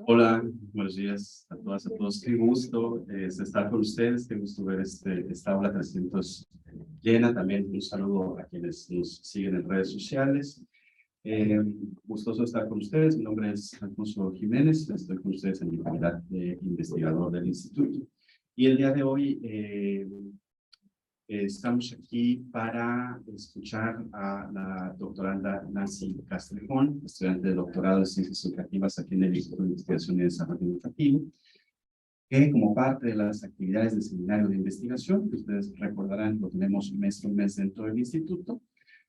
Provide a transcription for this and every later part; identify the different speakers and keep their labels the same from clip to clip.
Speaker 1: Hola, buenos días a todas, a todos. Qué gusto estar con ustedes, qué gusto ver esta aula 300 llena. También un saludo a quienes nos siguen en redes sociales. Gustoso estar con ustedes. Mi nombre es Alfonso Jiménez, estoy con ustedes en mi calidad de investigador del instituto. Y el día de hoy estamos aquí para escuchar a la doctoranda Nancy Castrejón, estudiante de doctorado de Ciencias Educativas aquí en el Instituto de Investigación y Desarrollo Educativo, que como parte de las actividades del seminario de investigación, que ustedes recordarán, lo tenemos mes con mes dentro del instituto,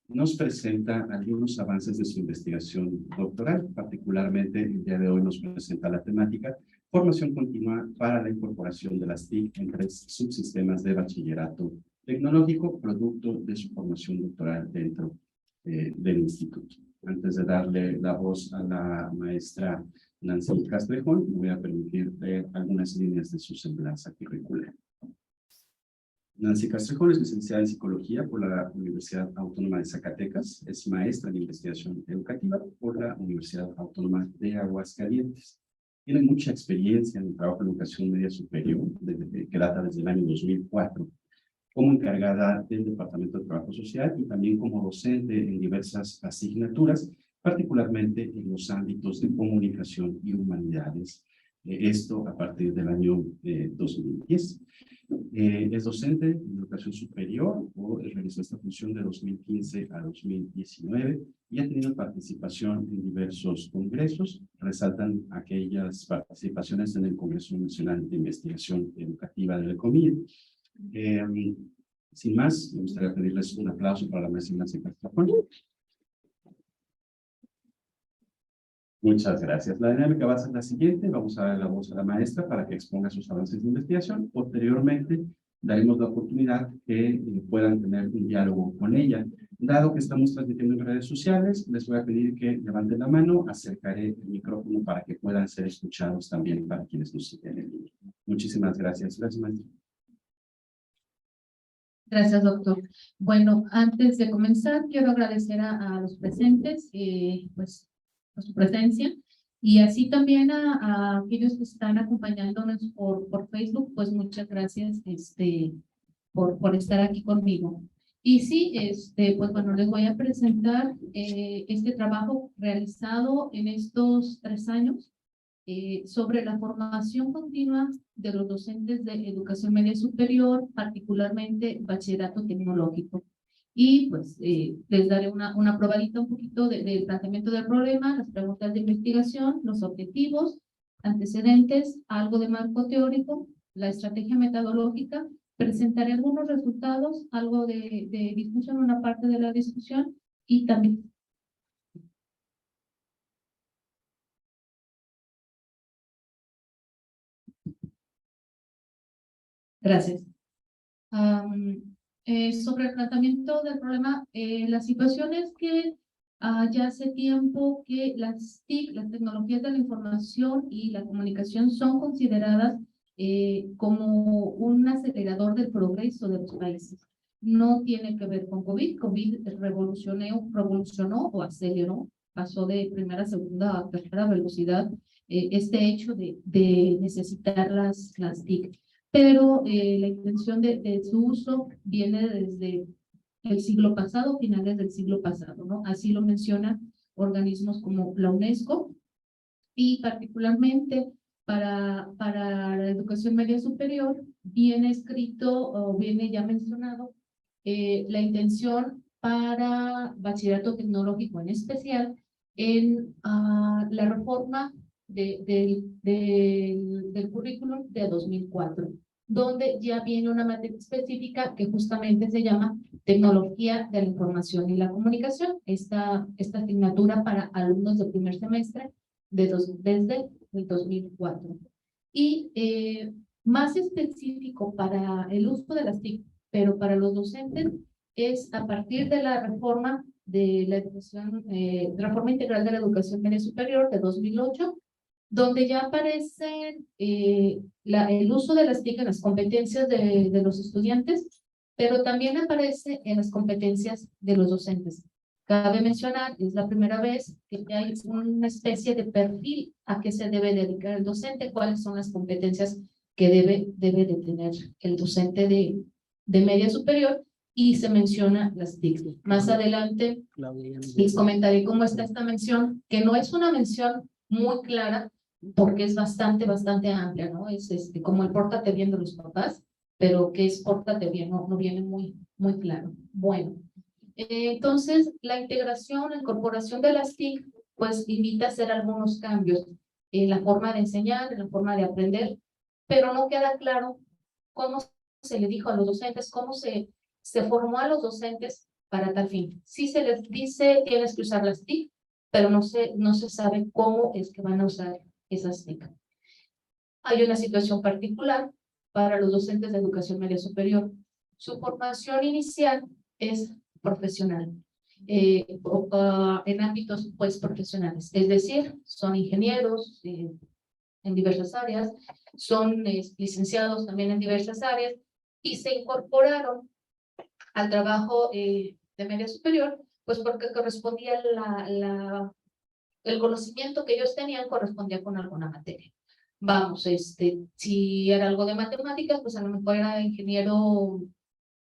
Speaker 1: nos presenta algunos avances de su investigación doctoral. Particularmente el día de hoy nos presenta la temática formación continua para la incorporación de las TIC en 3 subsistemas de bachillerato tecnológico, producto de su formación doctoral dentro del instituto. Antes de darle la voz a la maestra Nancy Castrejón, me voy a permitir leer algunas líneas de su semblanza curricular. Nancy Castrejón es licenciada en Psicología por la Universidad Autónoma de Zacatecas, es maestra en Investigación Educativa por la Universidad Autónoma de Aguascalientes. Tiene mucha experiencia en el trabajo en educación media superior, que data desde el año 2004, como encargada del Departamento de Trabajo Social y también como docente en diversas asignaturas, particularmente en los ámbitos de comunicación y humanidades. Esto a partir del año 2010. Es docente en educación superior o realizó esta función de 2015 a 2019 y ha tenido participación en diversos congresos. Resaltan aquellas participaciones en el Congreso Nacional de Investigación Educativa del COMIE. Sin más, me gustaría pedirles un aplauso para la maestra Nancy Castrejón. Muchas gracias. La dinámica va a ser la siguiente. Vamos a dar la voz a la maestra para que exponga sus avances de investigación. Posteriormente, daremos la oportunidad que puedan tener un diálogo con ella. Dado que estamos transmitiendo en redes sociales, les voy a pedir que levanten la mano. Acercaré el micrófono para que puedan ser escuchados también para quienes nos siguen en línea. Muchísimas gracias. Gracias, maestra.
Speaker 2: Gracias, doctor. Bueno, antes de comenzar, quiero agradecer a los presentes, pues, por su presencia, y así también a aquellos que están acompañándonos por Facebook, pues muchas gracias por estar aquí conmigo. Y sí, pues bueno, les voy a presentar este trabajo realizado en estos 3 años sobre la formación continua de los docentes de educación media superior, particularmente bachillerato tecnológico. Y pues les daré una probadita un poquito del planteamiento del problema, las preguntas de investigación, los objetivos, antecedentes, algo de marco teórico, la estrategia metodológica. Presentaré algunos resultados, algo de discusión, una parte de la discusión y también gracias. Sobre el tratamiento del problema, la situación es que ya hace tiempo que las TIC, las tecnologías de la información y la comunicación, son consideradas como un acelerador del progreso de los países. No tiene que ver con COVID. COVID revolucionó o aceleró, pasó de primera, segunda a tercera velocidad este hecho de necesitar las TIC. Pero la intención de su uso viene desde el siglo pasado, finales del siglo pasado, ¿no? Así lo mencionan organismos como la UNESCO, y particularmente para la educación media superior viene escrito o viene ya mencionado la intención para bachillerato tecnológico en especial en la reforma del currículum de 2004, donde ya viene una materia específica que justamente se llama Tecnología de la Información y la Comunicación, esta asignatura para alumnos de primer semestre desde el 2004. Y más específico para el uso de las TIC, pero para los docentes, es a partir de la reforma de la educación, reforma integral de la educación media superior de 2008, donde ya aparece el uso de las TIC en las competencias de los estudiantes pero también aparece en las competencias de los docentes. Cabe mencionar, es la primera vez que hay una especie de perfil a qué se debe dedicar el docente, cuáles son las competencias que debe de tener el docente de media superior, y se menciona las TIC. Más adelante les comentaré cómo está esta mención, que no es una mención muy clara, porque es bastante amplia, ¿no? Es como el pórtate bien de los papás, pero que es pórtate bien, no viene muy claro. Bueno, entonces la integración, la incorporación de las TIC, pues invita a hacer algunos cambios en la forma de enseñar, en la forma de aprender, pero no queda claro cómo se le dijo a los docentes, cómo se formó a los docentes para tal fin. Sí se les dice, tienes que usar las TIC, pero no se sabe cómo es que van a usar esas TIC. Hay una situación particular para los docentes de educación media superior. Su formación inicial es profesional, en ámbitos pues profesionales, es decir, son ingenieros en diversas áreas, son licenciados también en diversas áreas, y se incorporaron al trabajo de media superior, pues porque correspondía el conocimiento que ellos tenían correspondía con alguna materia. Vamos, si era algo de matemáticas, pues a lo mejor era ingeniero,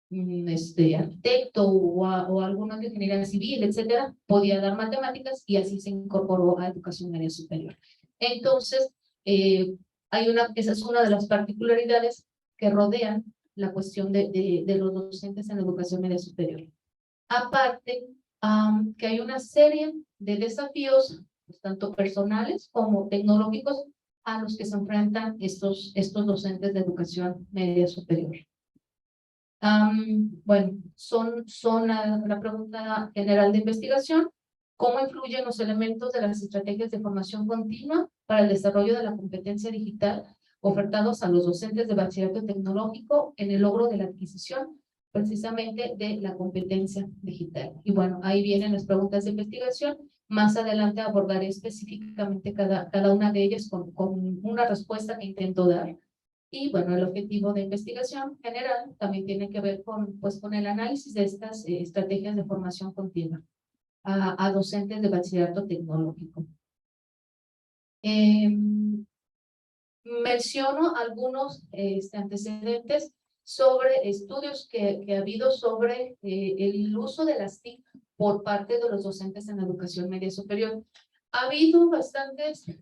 Speaker 2: arquitecto o alguno de ingeniería civil, etcétera, podía dar matemáticas, y así se incorporó a educación media superior. Entonces, esa es una de las particularidades que rodean la cuestión de los docentes en educación media superior. Aparte, que hay una serie de desafíos, pues, tanto personales como tecnológicos, a los que se enfrentan estos docentes de educación media superior. Bueno, son la pregunta general de investigación: ¿cómo influyen los elementos de las estrategias de formación continua para el desarrollo de la competencia digital ofertados a los docentes de bachillerato tecnológico en el logro de la adquisición precisamente de la competencia digital? Y bueno, ahí vienen las preguntas de investigación. Más adelante abordaré específicamente cada una de ellas con una respuesta que intento dar. Y bueno, el objetivo de investigación general también tiene que ver con el análisis de estas estrategias de formación continua a docentes de bachillerato tecnológico. Menciono algunos antecedentes sobre estudios que ha habido sobre el uso de las TIC por parte de los docentes en educación media superior. Ha habido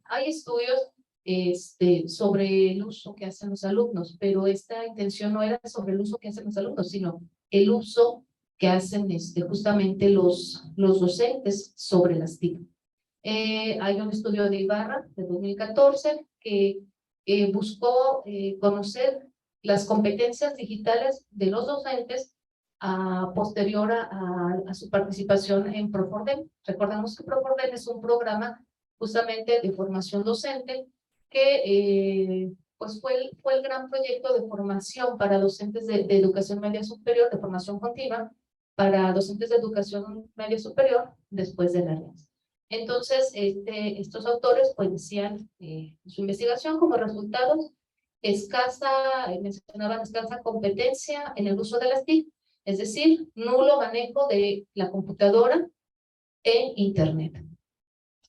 Speaker 2: hay estudios sobre el uso que hacen los alumnos, pero esta intención no era sobre el uso que hacen los alumnos, sino el uso que hacen justamente los docentes sobre las TIC. Hay un estudio de Ibarra de 2014 que buscó conocer las competencias digitales de los docentes posterior a su participación en Profordem. Recordemos que Profordem es un programa justamente de formación docente que pues fue el gran proyecto de formación para docentes de educación media superior, de formación continua, para docentes de educación media superior después de la alianza. Entonces, estos autores pues decían en su investigación como resultados mencionaban escasa competencia en el uso de las TIC, es decir, nulo manejo de la computadora en Internet.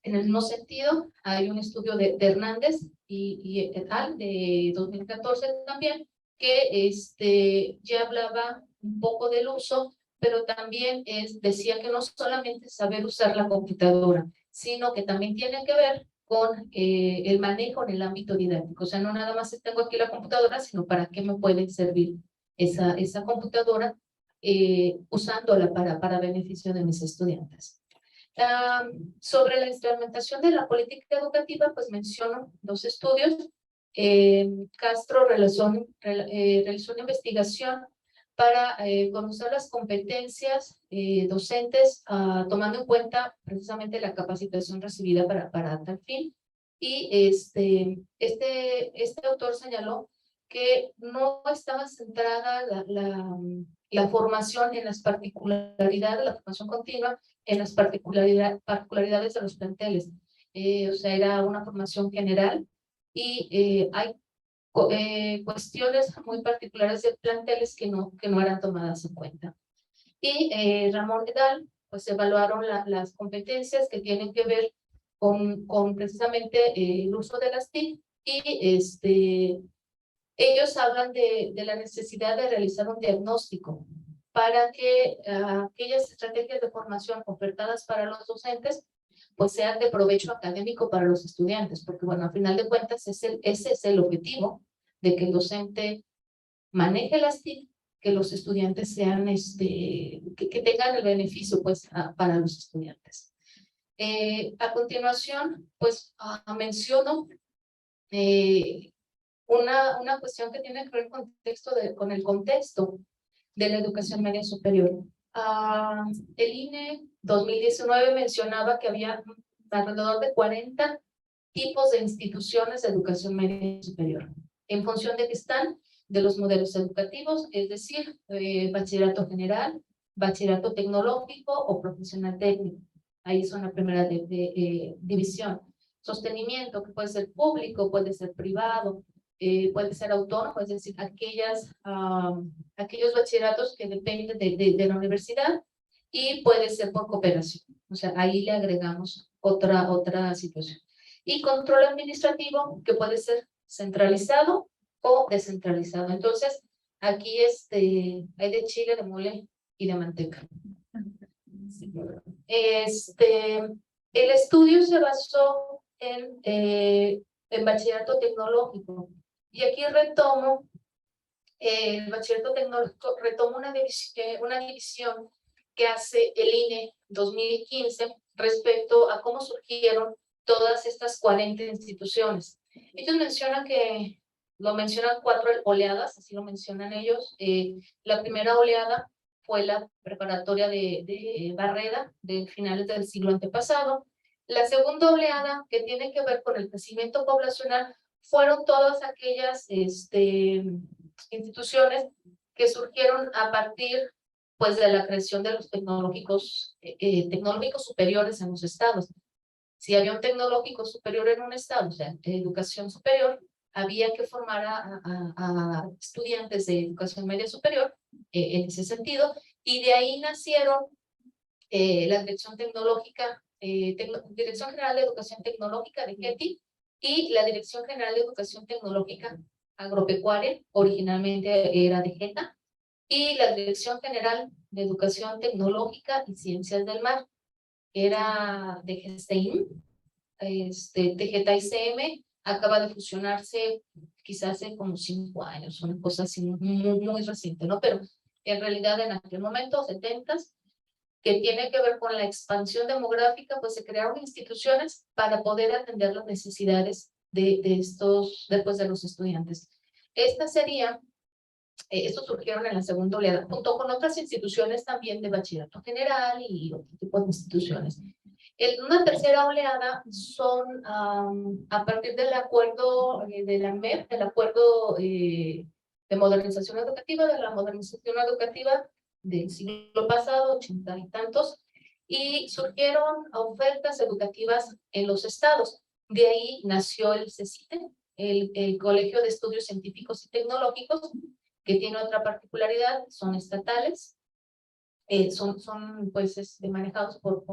Speaker 2: En el mismo sentido, hay un estudio de Hernández y et al. De 2014 también, que ya hablaba un poco del uso, pero también decía que no solamente saber usar la computadora, sino que también tiene que ver con el manejo en el ámbito didáctico. O sea, no nada más tengo aquí la computadora, sino para qué me puede servir esa computadora usándola para beneficio de mis estudiantes. Sobre la instrumentación de la política educativa, pues menciono dos estudios. Castro realizó una investigación para conocer las competencias docentes, tomando en cuenta precisamente la capacitación recibida para tal fin. Y este autor señaló que no estaba centrada la formación en las particularidades, la formación continua, en las particularidades de los planteles. O sea, era una formación general, y hay cuestiones muy particulares de planteles que no eran tomadas en cuenta. Y Ramón et al. Pues evaluaron las competencias que tienen que ver con precisamente el uso de las TIC y ellos hablan de la necesidad de realizar un diagnóstico para que aquellas estrategias de formación ofertadas para los docentes pues sean de provecho académico para los estudiantes, porque bueno, al final de cuentas ese es el objetivo de que el docente maneje las TIC, que los estudiantes sean, que tengan el beneficio pues para los estudiantes. A continuación, pues menciono una cuestión que tiene que ver con el contexto de la educación media superior. El INE 2019 mencionaba que había alrededor de 40 tipos de instituciones de educación media superior, en función de que están de los modelos educativos, es decir, bachillerato general, bachillerato tecnológico o profesional técnico. Ahí son la primera división. Sostenimiento, que puede ser público, puede ser privado, puede ser autónomo, es decir, aquellos bachilleratos que dependen de la universidad, y puede ser por cooperación. O sea, ahí le agregamos otra situación. Y control administrativo, que puede ser centralizado o descentralizado. Entonces, aquí hay de chile, de mole y de manteca. El estudio se basó en bachillerato tecnológico. Y aquí retomo, el bachillerato tecnológico, retomo una división que hace el INE 2015 respecto a cómo surgieron todas estas 40 instituciones. Ellos mencionan lo mencionan 4 oleadas, así lo mencionan ellos. La primera oleada fue la preparatoria de Barreda, de finales del siglo antepasado. La segunda oleada, que tiene que ver con el crecimiento poblacional, fueron todas aquellas instituciones que surgieron a partir pues de la creación de los tecnológicos superiores en los estados. Si había un tecnológico superior en un estado, o sea, de educación superior, había que formar a estudiantes de educación media superior en ese sentido, y de ahí nacieron la Dirección Tecnológica, Dirección General de Educación Tecnológica de GETI y la Dirección General de Educación Tecnológica Agropecuaria, originalmente era de GETA, y la Dirección General de Educación Tecnológica y Ciencias del Mar, era de GESTEIN. TGTA-ICM acaba de fusionarse quizás hace como 5 años, una cosa así muy reciente, ¿no? Pero en realidad en aquel momento, 70s, que tiene que ver con la expansión demográfica, pues se crearon instituciones para poder atender las necesidades después de los estudiantes. Estos surgieron en la segunda oleada, junto con otras instituciones también de bachillerato general y otro tipo de instituciones. Una tercera oleada son a partir del acuerdo de la MEP, del acuerdo de modernización educativa, de la modernización educativa del siglo pasado, 80 y tantos, y surgieron ofertas educativas en los estados. De ahí nació el CECITE, el Colegio de Estudios Científicos y Tecnológicos, que tiene otra particularidad, son estatales, son pues manejados por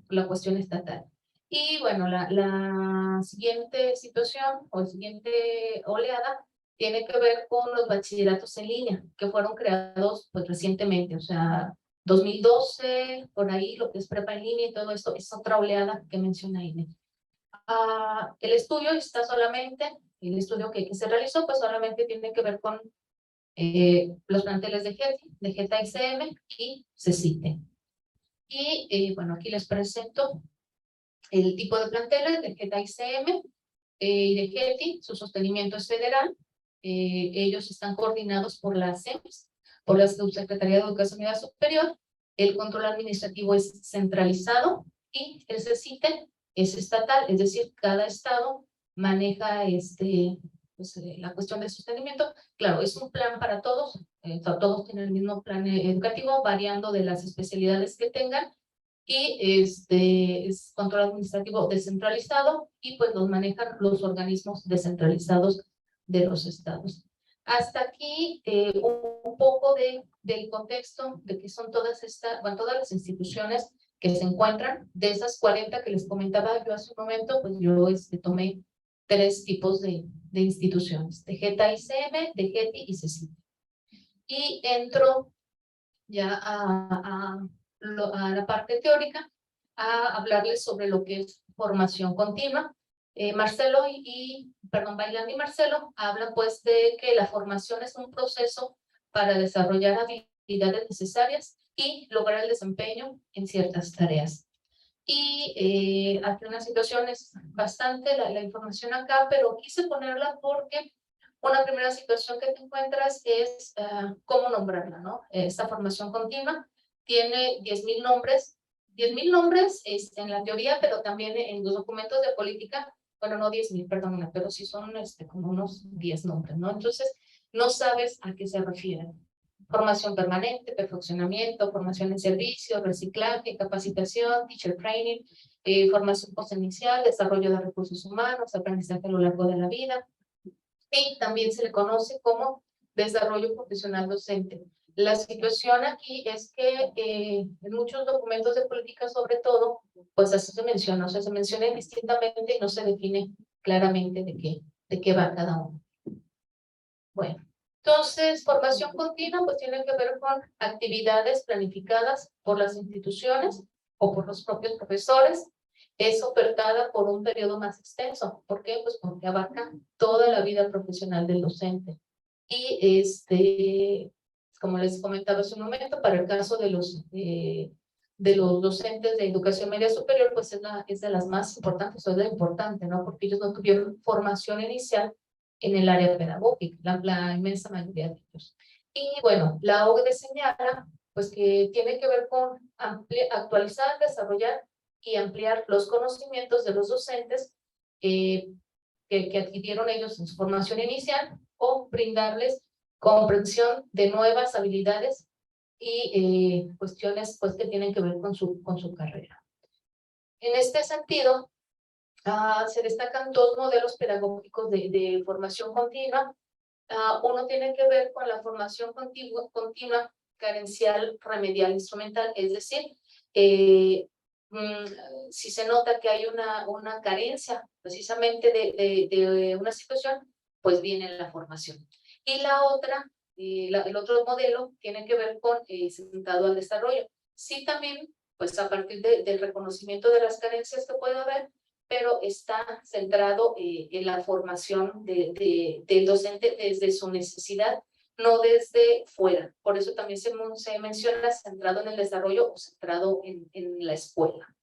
Speaker 2: la cuestión estatal. Y bueno, la siguiente situación o siguiente oleada tiene que ver con los bachilleratos en línea, que fueron creados pues recientemente, o sea, 2012, por ahí, lo que es prepa en línea y todo esto, es otra oleada que menciona INE. El estudio el estudio que se realizó, pues solamente tiene que ver con los planteles de GETA-ICM y CECITE. Y bueno, aquí les presento el tipo de planteles de GETA-ICM y de GETI. Su sostenimiento es federal. Ellos están coordinados por la SEMS, por la Subsecretaría de Educación Media Superior. El control administrativo es centralizado y el CECITE es estatal, es decir, cada estado maneja la cuestión de sostenimiento. Claro, es un plan para todos, todos tienen el mismo plan educativo, variando de las especialidades que tengan, y es control administrativo descentralizado, y pues los manejan los organismos descentralizados de los estados. Hasta aquí un poco del contexto de que son todas todas las instituciones que se encuentran. De esas 40 que les comentaba yo hace un momento, pues yo tomé 3 tipos de instituciones, de JETA ICM, de GETI y CECIT. Y entro ya a la parte teórica, a hablarles sobre lo que es formación continua. Marcelo Bailán y Marcelo hablan pues de que la formación es un proceso para desarrollar habilidades necesarias y lograr el desempeño en ciertas tareas. Y aquí una situación es bastante la información acá, pero quise ponerla porque una primera situación que te encuentras es cómo nombrarla, ¿no? Esta formación continua tiene 10,000 nombres. 10,000 nombres en la teoría, pero también en los documentos de política, bueno, no 10,000, perdón, pero sí son como unos 10 nombres, ¿no? Entonces, no sabes a qué se refieren. Formación permanente, perfeccionamiento, formación en servicio, reciclaje, capacitación, teacher training, formación postinicial, desarrollo de recursos humanos, aprendizaje a lo largo de la vida, y también se le conoce como desarrollo profesional docente. La situación aquí es que en muchos documentos de política, sobre todo, pues así se menciona, o sea, se menciona indistintamente y no se define claramente de qué va cada uno. Bueno, entonces, formación continua, pues tiene que ver con actividades planificadas por las instituciones o por los propios profesores. Es ofertada por un periodo más extenso. ¿Por qué? Pues porque abarca toda la vida profesional del docente. Y como les comentaba hace un momento, para el caso de los docentes de educación media superior, pues es de las más importantes, o es de importante, ¿no? Porque ellos no tuvieron formación inicial en el área pedagógica, la inmensa mayoría de ellos. Y bueno, la OCDE señala pues que tiene que ver con actualizar, desarrollar y ampliar los conocimientos de los docentes que adquirieron ellos en su formación inicial, o brindarles comprensión de nuevas habilidades y cuestiones pues que tienen que ver con su carrera. En este sentido, se destacan 2 modelos pedagógicos de formación continua. Uno tiene que ver con la formación continua carencial, remedial, instrumental, es decir, si se nota que hay una carencia precisamente de una situación, pues viene la formación. Y la otra, el otro modelo tiene que ver con sentado al desarrollo. Sí, también, pues a partir del reconocimiento de las carencias que puede haber, pero está centrado en la formación del docente desde su necesidad, no desde fuera. Por eso también se menciona centrado en el desarrollo o centrado en la escuela.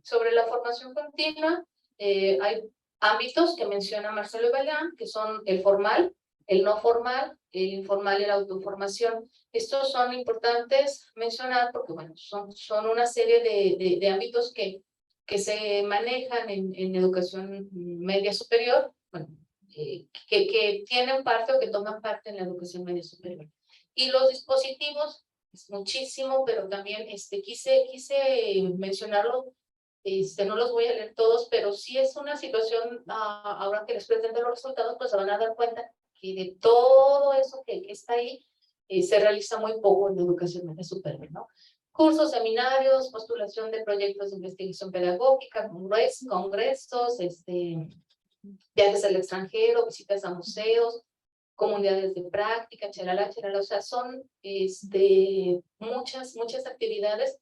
Speaker 2: Sobre la formación continua, hay ámbitos que menciona Marcelo Bailán, que son el formal, el no formal, el informal y la autoformación. Estos son importantes mencionar porque, bueno, son una serie de ámbitos que se manejan en educación media superior, bueno, que tienen parte o que toman parte en la educación media superior. Y los dispositivos, es muchísimo, pero también quise mencionarlo. No los voy a leer todos, pero sí es una situación, ahora que les presente los resultados, pues se van a dar cuenta que de todo eso que está ahí, se realiza muy poco en la educación media superior, ¿no? Cursos, seminarios, postulación de proyectos de investigación pedagógica, congresos, viajes al extranjero, visitas a museos, comunidades de práctica, chalala, o sea, son muchas actividades,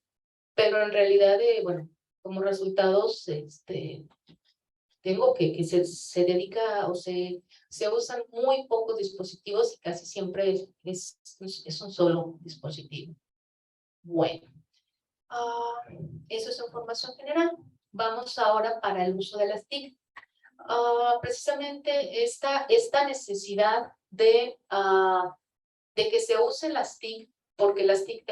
Speaker 2: pero en realidad, bueno, como resultados, tengo que se dedica o se usan muy pocos dispositivos y casi siempre es un solo dispositivo. Bueno, eso es información general. Vamos ahora para el uso de las TIC. Precisamente esta necesidad de que se usen las TIC, porque las TIC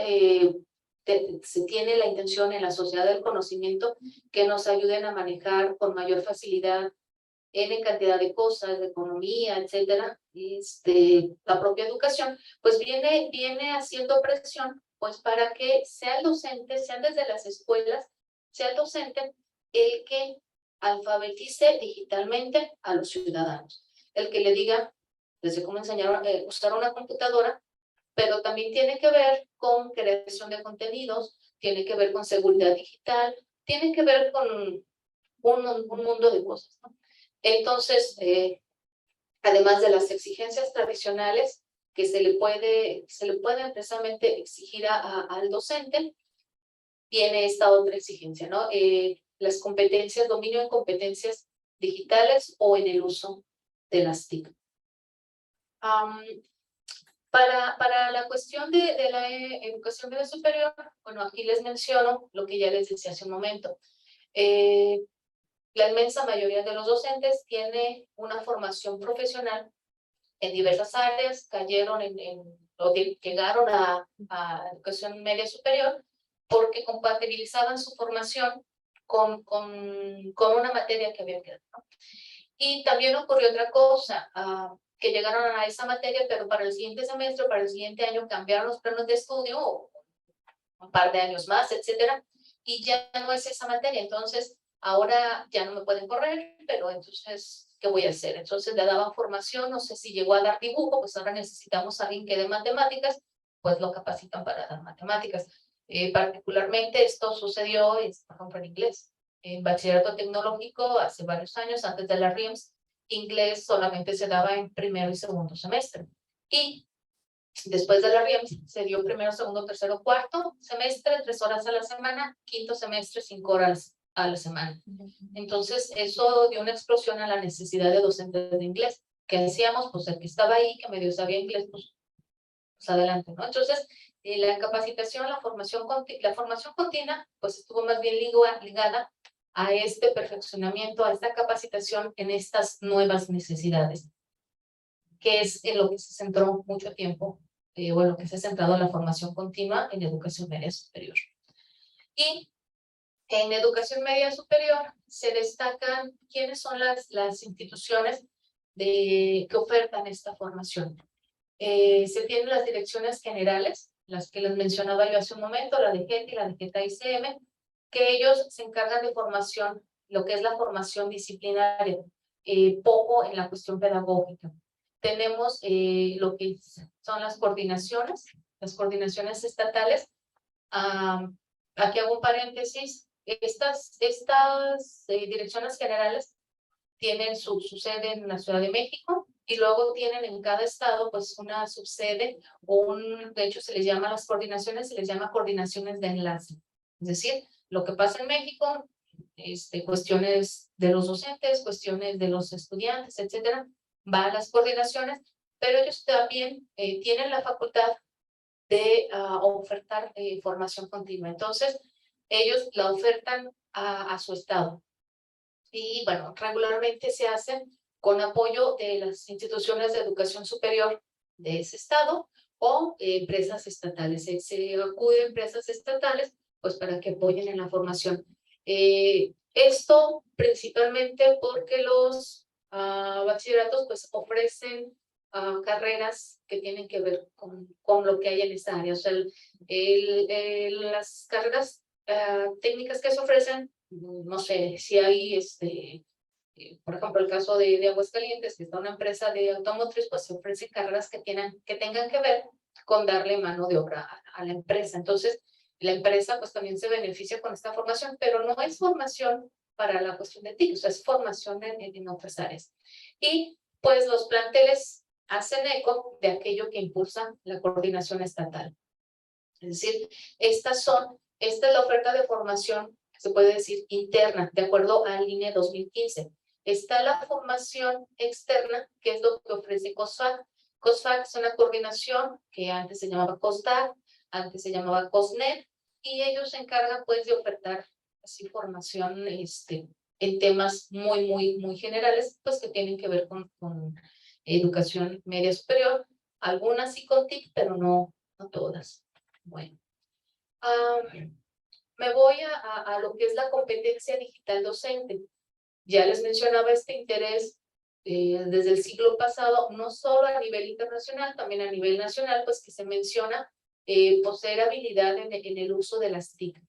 Speaker 2: se tiene la intención en la sociedad del conocimiento que nos ayuden a manejar con mayor facilidad en cantidad de cosas, de economía, etcétera, la propia educación, pues viene haciendo presión pues para que sea el docente, sean desde las escuelas, sea el docente el que
Speaker 3: alfabetice digitalmente a los ciudadanos. El que le diga desde cómo enseñar a usar una computadora, pero también tiene que ver con creación de contenidos, tiene que ver con seguridad digital, tiene que ver con un mundo de cosas, ¿no? Entonces, además de las exigencias tradicionales que se le puede precisamente exigir al docente, viene esta otra exigencia, ¿no? Las competencias, dominio en competencias digitales o en el uso de las TIC. Para la cuestión de la educación media superior, bueno, aquí les menciono lo que ya les decía hace un momento. La inmensa mayoría de los docentes tiene una formación profesional en diversas áreas, llegaron a educación media superior porque compatibilizaban su formación con una materia que había quedado, ¿no? Y también ocurrió otra cosa, que llegaron a esa materia, pero para el siguiente semestre, para el siguiente año cambiaron los planos de estudio, un par de años más, etcétera, y ya no es esa materia. Entonces, ahora ya no me pueden correr, pero entonces, ¿qué voy a hacer? Entonces le daban formación, no sé si llegó a dar dibujo, pues ahora necesitamos a alguien que dé matemáticas, pues lo capacitan para dar matemáticas. Particularmente esto sucedió, por ejemplo, en inglés. En bachillerato tecnológico, hace varios años, antes de la RIEMS, inglés solamente se daba en primero y segundo semestre. Y después de la RIEMS se dio primero, segundo, tercero, cuarto semestre, 3 horas a la semana, quinto semestre, 5 horas a la semana. Entonces, eso dio una explosión a la necesidad de docentes de inglés. ¿Qué decíamos? Pues el que estaba ahí, que medio sabía inglés, pues adelante, ¿no? Entonces, la capacitación, la formación continua, pues estuvo más bien ligada a este perfeccionamiento, a esta capacitación en estas nuevas necesidades, que es en lo que se centró mucho tiempo, o en lo que se ha centrado la formación continua en educación media superior. Y en educación media superior se destacan quiénes son las instituciones que ofertan esta formación. Se tienen las direcciones generales, las que les mencionaba yo hace un momento, la de GET y la de GETA-ICM, que ellos se encargan de formación, lo que es la formación disciplinaria, poco en la cuestión pedagógica. Tenemos lo que son las coordinaciones estatales. Aquí hago un paréntesis. Estas direcciones generales tienen su sede en la Ciudad de México y luego tienen en cada estado pues una subsede o de hecho se les llama las coordinaciones, se les llama coordinaciones de enlace. Es decir, lo que pasa en México, cuestiones de los docentes, cuestiones de los estudiantes, etcétera, va a las coordinaciones, pero ellos también tienen la facultad de ofertar formación continua. Entonces, ellos la ofertan a su estado. Y bueno, regularmente se hacen con apoyo de las instituciones de educación superior de ese estado o empresas estatales. Se acude a empresas estatales pues para que apoyen en la formación. Esto principalmente porque los bachilleratos pues ofrecen carreras que tienen que ver con lo que hay en esa área. O sea, las carreras técnicas que se ofrecen, no sé, si hay, por ejemplo, el caso de Aguascalientes, que está una empresa de automotriz, pues se ofrecen carreras que tengan que ver con darle mano de obra a la empresa. Entonces, la empresa pues también se beneficia con esta formación, pero no es formación para la cuestión de TIC, o sea, es formación en otras áreas. Y pues los planteles hacen eco de aquello que impulsa la coordinación estatal. Es decir, esta es la oferta de formación, se puede decir interna, de acuerdo al INE 2015. Está la formación externa, que es lo que ofrece COSFAC. COSFAC es una coordinación que antes se llamaba COSDAC, antes se llamaba COSNET, y ellos se encargan pues de ofertar así formación en temas muy generales, pues que tienen que ver con educación media superior, algunas sí con TIC, pero no todas. Bueno, me voy a lo que es la competencia digital docente. Ya les mencionaba este interés desde el siglo pasado, no solo a nivel internacional, también a nivel nacional, pues que se menciona poseer habilidad en el uso de las TIC.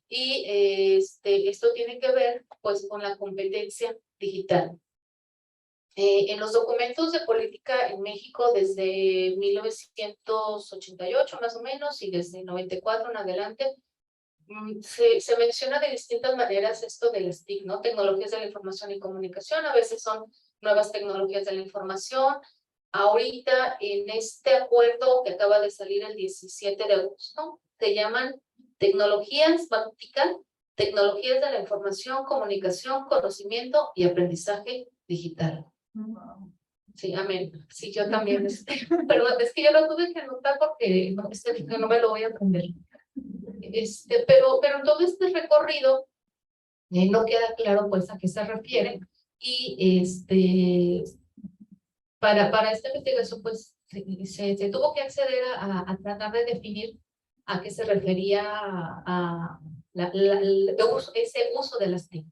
Speaker 3: Y esto tiene que ver pues con la competencia digital. En los documentos de política en México desde 1988 más o menos y desde 94 en adelante, se menciona de distintas maneras esto de las TIC, ¿no? Tecnologías de la información y comunicación, a veces son nuevas tecnologías de la información. Ahorita en este acuerdo que acaba de salir el 17 de agosto, se llaman tecnologías, tecnologías de la información, comunicación, conocimiento y aprendizaje digital. Sí, amén. Sí, yo también. Perdón, es que yo lo tuve que anotar porque no me lo voy a aprender. Pero en todo este recorrido no queda claro pues a qué se refiere y para esta investigación pues se tuvo que acceder a tratar de definir a qué se refería a ese uso de las TIC.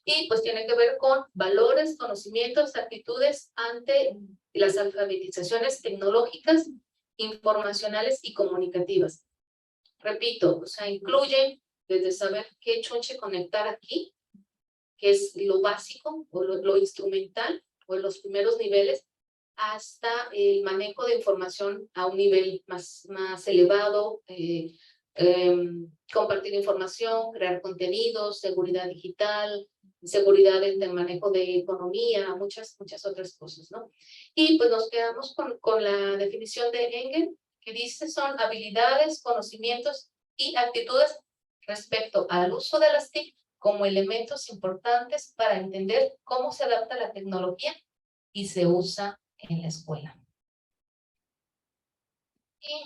Speaker 3: Y pues tiene que ver con valores, conocimientos, actitudes ante las alfabetizaciones tecnológicas, informacionales y comunicativas. Repito, o sea, incluyen desde saber qué chunche conectar aquí, que es lo básico o lo instrumental o en los primeros niveles, hasta el manejo de información a un nivel más elevado, compartir información, crear contenidos, seguridad digital, seguridad en el manejo de economía, muchas otras cosas, ¿no? Y pues nos quedamos con la definición de Engel, que dice son habilidades, conocimientos y actitudes respecto al uso de las TIC como elementos importantes para entender cómo se adapta la tecnología y se usa en la escuela. Y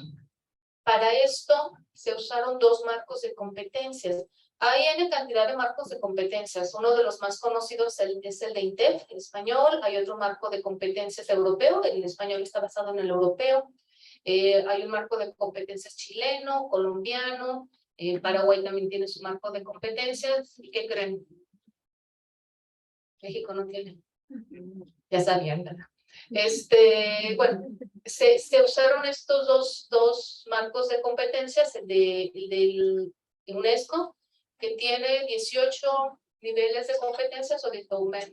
Speaker 3: para esto se usaron dos marcos de competencias. Hay N cantidad de marcos de competencias. Uno de los más conocidos es el de INTEF, el español. Hay otro marco de competencias europeo. El español está basado en el europeo. Hay un marco de competencias chileno, colombiano. Paraguay también tiene su marco de competencias. ¿Y qué creen? México no tiene. Ya sabían, ¿verdad? Bueno, se usaron estos dos marcos de competencias del UNESCO, que tiene 18 niveles de competencias, o de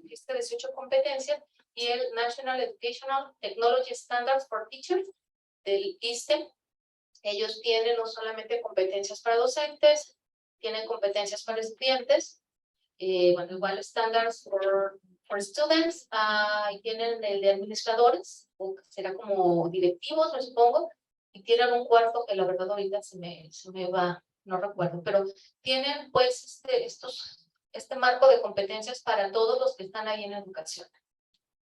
Speaker 3: 18 competencias, y el National Educational Technology Standards for Teachers, del ISTE. Ellos tienen no solamente competencias para docentes, tienen competencias para estudiantes, bueno, igual Standards for students, y tienen el de administradores, o será como directivos, me supongo, y tienen un cuarto que la verdad ahorita se me va, no recuerdo, pero tienen pues este marco de competencias para todos los que están ahí en educación,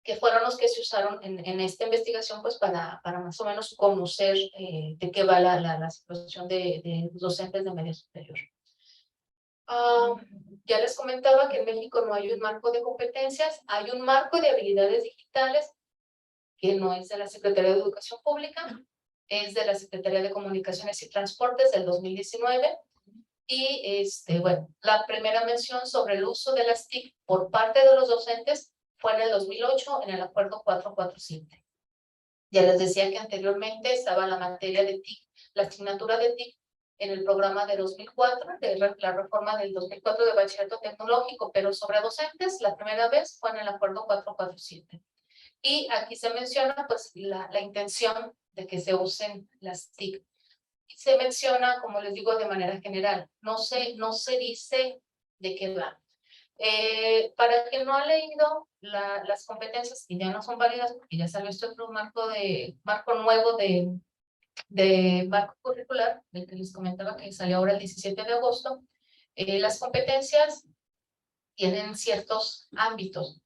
Speaker 3: que fueron los que se usaron en esta investigación pues para más o menos conocer de qué va la situación de los docentes de medio superior. Ya les comentaba que en México no hay un marco de competencias, hay un marco de habilidades digitales que no es de la Secretaría de Educación Pública, es de la Secretaría de Comunicaciones y Transportes del 2019. Y bueno, la primera mención sobre el uso de las TIC por parte de los docentes fue en el 2008 en el acuerdo 447. Ya les decía que anteriormente estaba la materia de TIC, la asignatura de TIC en el programa de 2004, de la reforma del 2004 de bachillerato tecnológico, pero sobre docentes la primera vez fue en el acuerdo 447. Y aquí se menciona pues la intención de que se usen las TIC. Se menciona, como les digo, de manera general, no se dice de qué va. Para quien no ha leído las competencias, y ya no son válidas porque ya salió este otro marco nuevo de marco curricular, el que les comentaba que salió ahora el 17 de agosto, las competencias tienen ciertos ámbitos.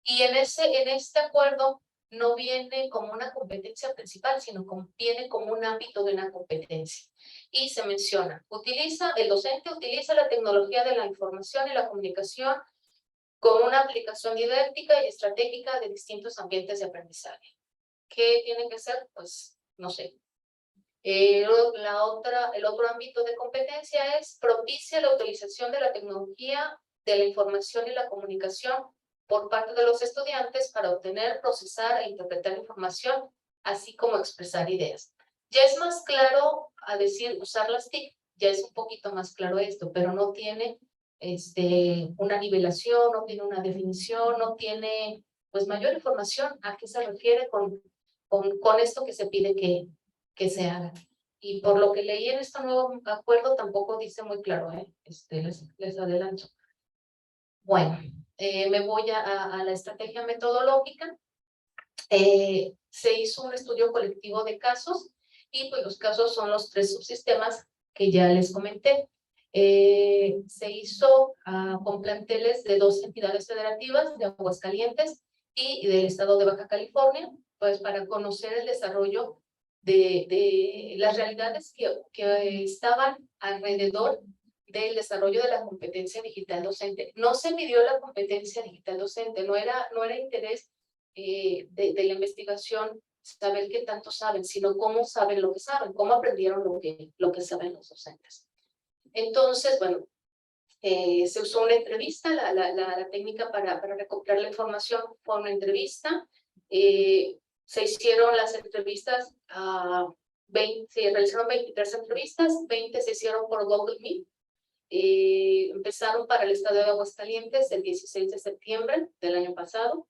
Speaker 3: Y en este acuerdo no viene como una competencia principal, sino viene como un ámbito de una competencia. Y se menciona, el docente utiliza la tecnología de la información y la comunicación con una aplicación didáctica y estratégica de distintos ambientes de aprendizaje. ¿Qué tiene que ser? Pues, no sé. El otro ámbito de competencia es propicia la utilización de la tecnología de la información y la comunicación por parte de los estudiantes para obtener, procesar e interpretar información, así como expresar ideas. Ya es más claro a decir usar las TIC ya es un poquito más claro esto, pero no tiene una nivelación, no tiene una definición, no tiene pues mayor información a qué se refiere con esto que se pide que se haga. Y por lo que leí en este nuevo acuerdo tampoco dice muy claro, les adelanto. Bueno, me voy a la estrategia metodológica. Se hizo un estudio colectivo de casos y pues los casos son los 3 subsistemas que ya les comenté. Se hizo con planteles de 2 entidades federativas, de Aguascalientes y del estado de Baja California, pues para conocer el desarrollo de las realidades que estaban alrededor del desarrollo de la competencia digital docente. No se midió la competencia digital docente, no era interés de la investigación saber qué tanto saben, sino cómo saben lo que saben, cómo aprendieron lo que saben los docentes. Entonces, bueno, se usó una entrevista, la técnica para recopilar la información fue una entrevista. Se hicieron las entrevistas, se realizaron 23 entrevistas, 20 se hicieron por Google Meet. Empezaron para el estado de Aguascalientes el 16 de septiembre del año pasado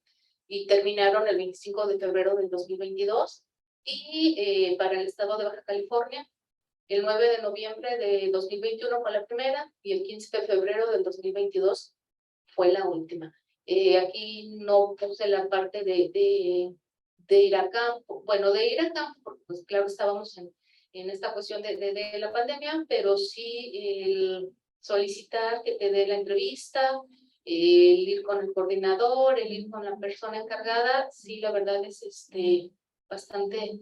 Speaker 3: y terminaron el 25 de febrero del 2022. Y para el estado de Baja California, el 9 de noviembre de 2021 fue la primera y el 15 de febrero del 2022 fue la última. Aquí no puse la parte de ir a campo. Bueno, de ir a campo, porque pues claro, estábamos en esta cuestión de la pandemia, pero sí el solicitar que te dé la entrevista, el ir con el coordinador, el ir con la persona encargada, sí, la verdad es bastante,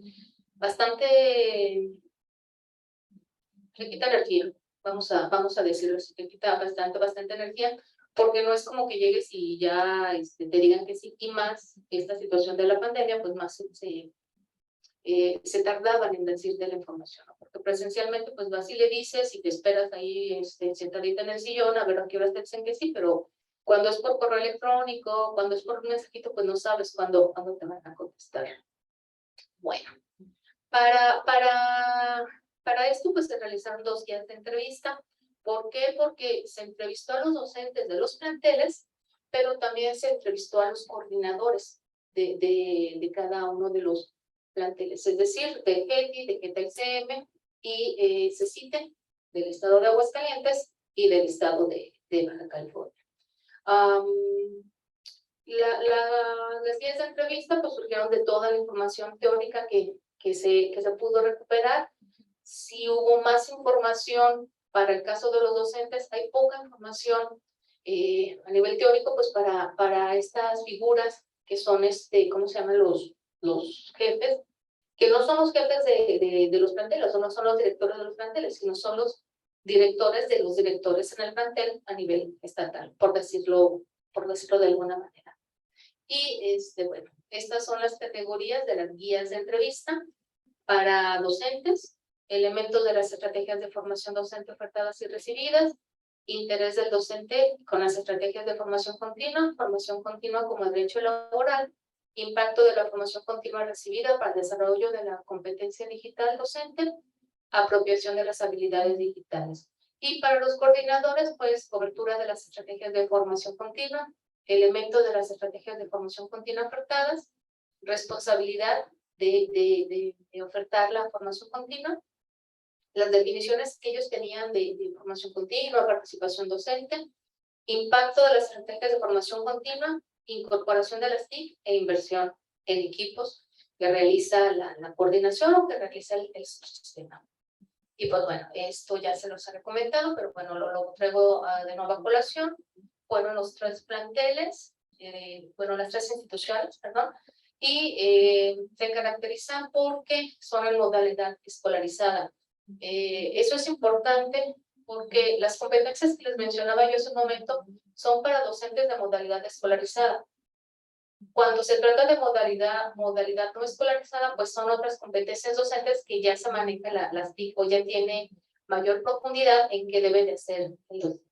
Speaker 3: le quita energía, vamos a decirlo así, le quita bastante energía, porque no es como que llegues y ya te digan que sí, y más esta situación de la pandemia, pues más se tardaban en decirte la información, ¿no? Porque presencialmente pues vas y le dices y te esperas ahí sentadita en el sillón a ver a qué horas te dicen que sí, pero cuando es por correo electrónico, cuando es por un mensajito, pues no sabes cuándo te van a contestar. Bueno, para esto pues se realizaron 2 guías de entrevista. ¿Por qué? Porque se entrevistó a los docentes de los planteles, pero también se entrevistó a los coordinadores de cada uno de los planteles, es decir, de GETI, de GETA-ICM y CECITE, del estado de Aguascalientes y del estado de Baja California. Las guías de entrevista pues surgieron de toda la información teórica que se pudo recuperar. Si hubo más información para el caso de los docentes, hay poca información a nivel teórico pues para estas figuras que son ¿cómo se llaman? Los jefes, que no son los jefes de los planteles, o no son los directores de los planteles, sino son los directores de los directores en el plantel a nivel estatal, por decirlo de alguna manera. Y bueno, estas son las categorías de las guías de entrevista para docentes, elementos de las estrategias de formación docente ofertadas y recibidas, interés del docente con las estrategias de formación continua como derecho laboral, impacto de la formación continua recibida para el desarrollo de la competencia digital docente, apropiación de las habilidades digitales. Y para los coordinadores, pues, cobertura de las estrategias de formación continua, elementos de las estrategias de formación continua ofertadas, responsabilidad de ofertar la formación continua, las definiciones que ellos tenían de formación continua, participación docente, impacto de las estrategias de formación continua, incorporación de las TIC e inversión en equipos que realiza la coordinación o que realiza el subsistema. Y pues bueno, esto ya se los he comentado, pero bueno, lo traigo de nueva colación. Fueron los 3 planteles, las 3 instituciones, perdón, y se caracterizan porque son en modalidad escolarizada. Eso es importante porque las competencias que les mencionaba yo hace un momento son para docentes de modalidad escolarizada. Cuando se trata de modalidad no escolarizada, pues son otras competencias docentes que ya se manejan las TIC o ya tiene mayor profundidad en qué debe de ser el docente.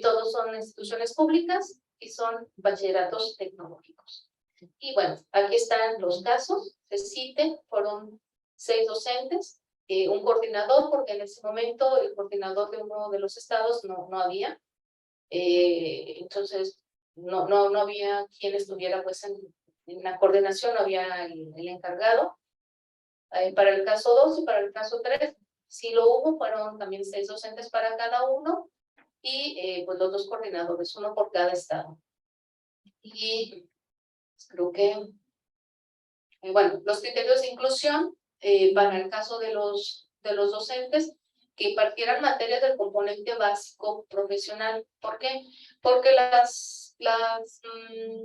Speaker 3: Todos son instituciones públicas y son bachilleratos tecnológicos. Y bueno, aquí están los casos. CECITE fueron 6 docentes, un coordinador, porque en ese momento el coordinador de uno de los estados no había. Entonces, no había quien estuviera pues en la coordinación, no había el encargado. Para el caso 2 y para el caso 3, sí lo hubo, fueron también 6 docentes para cada uno y pues los 2 coordinadores, uno por cada estado. Y pues, creo que, bueno, los criterios de inclusión para el caso de los docentes que impartieran materias del componente básico profesional. ¿Por qué? Porque las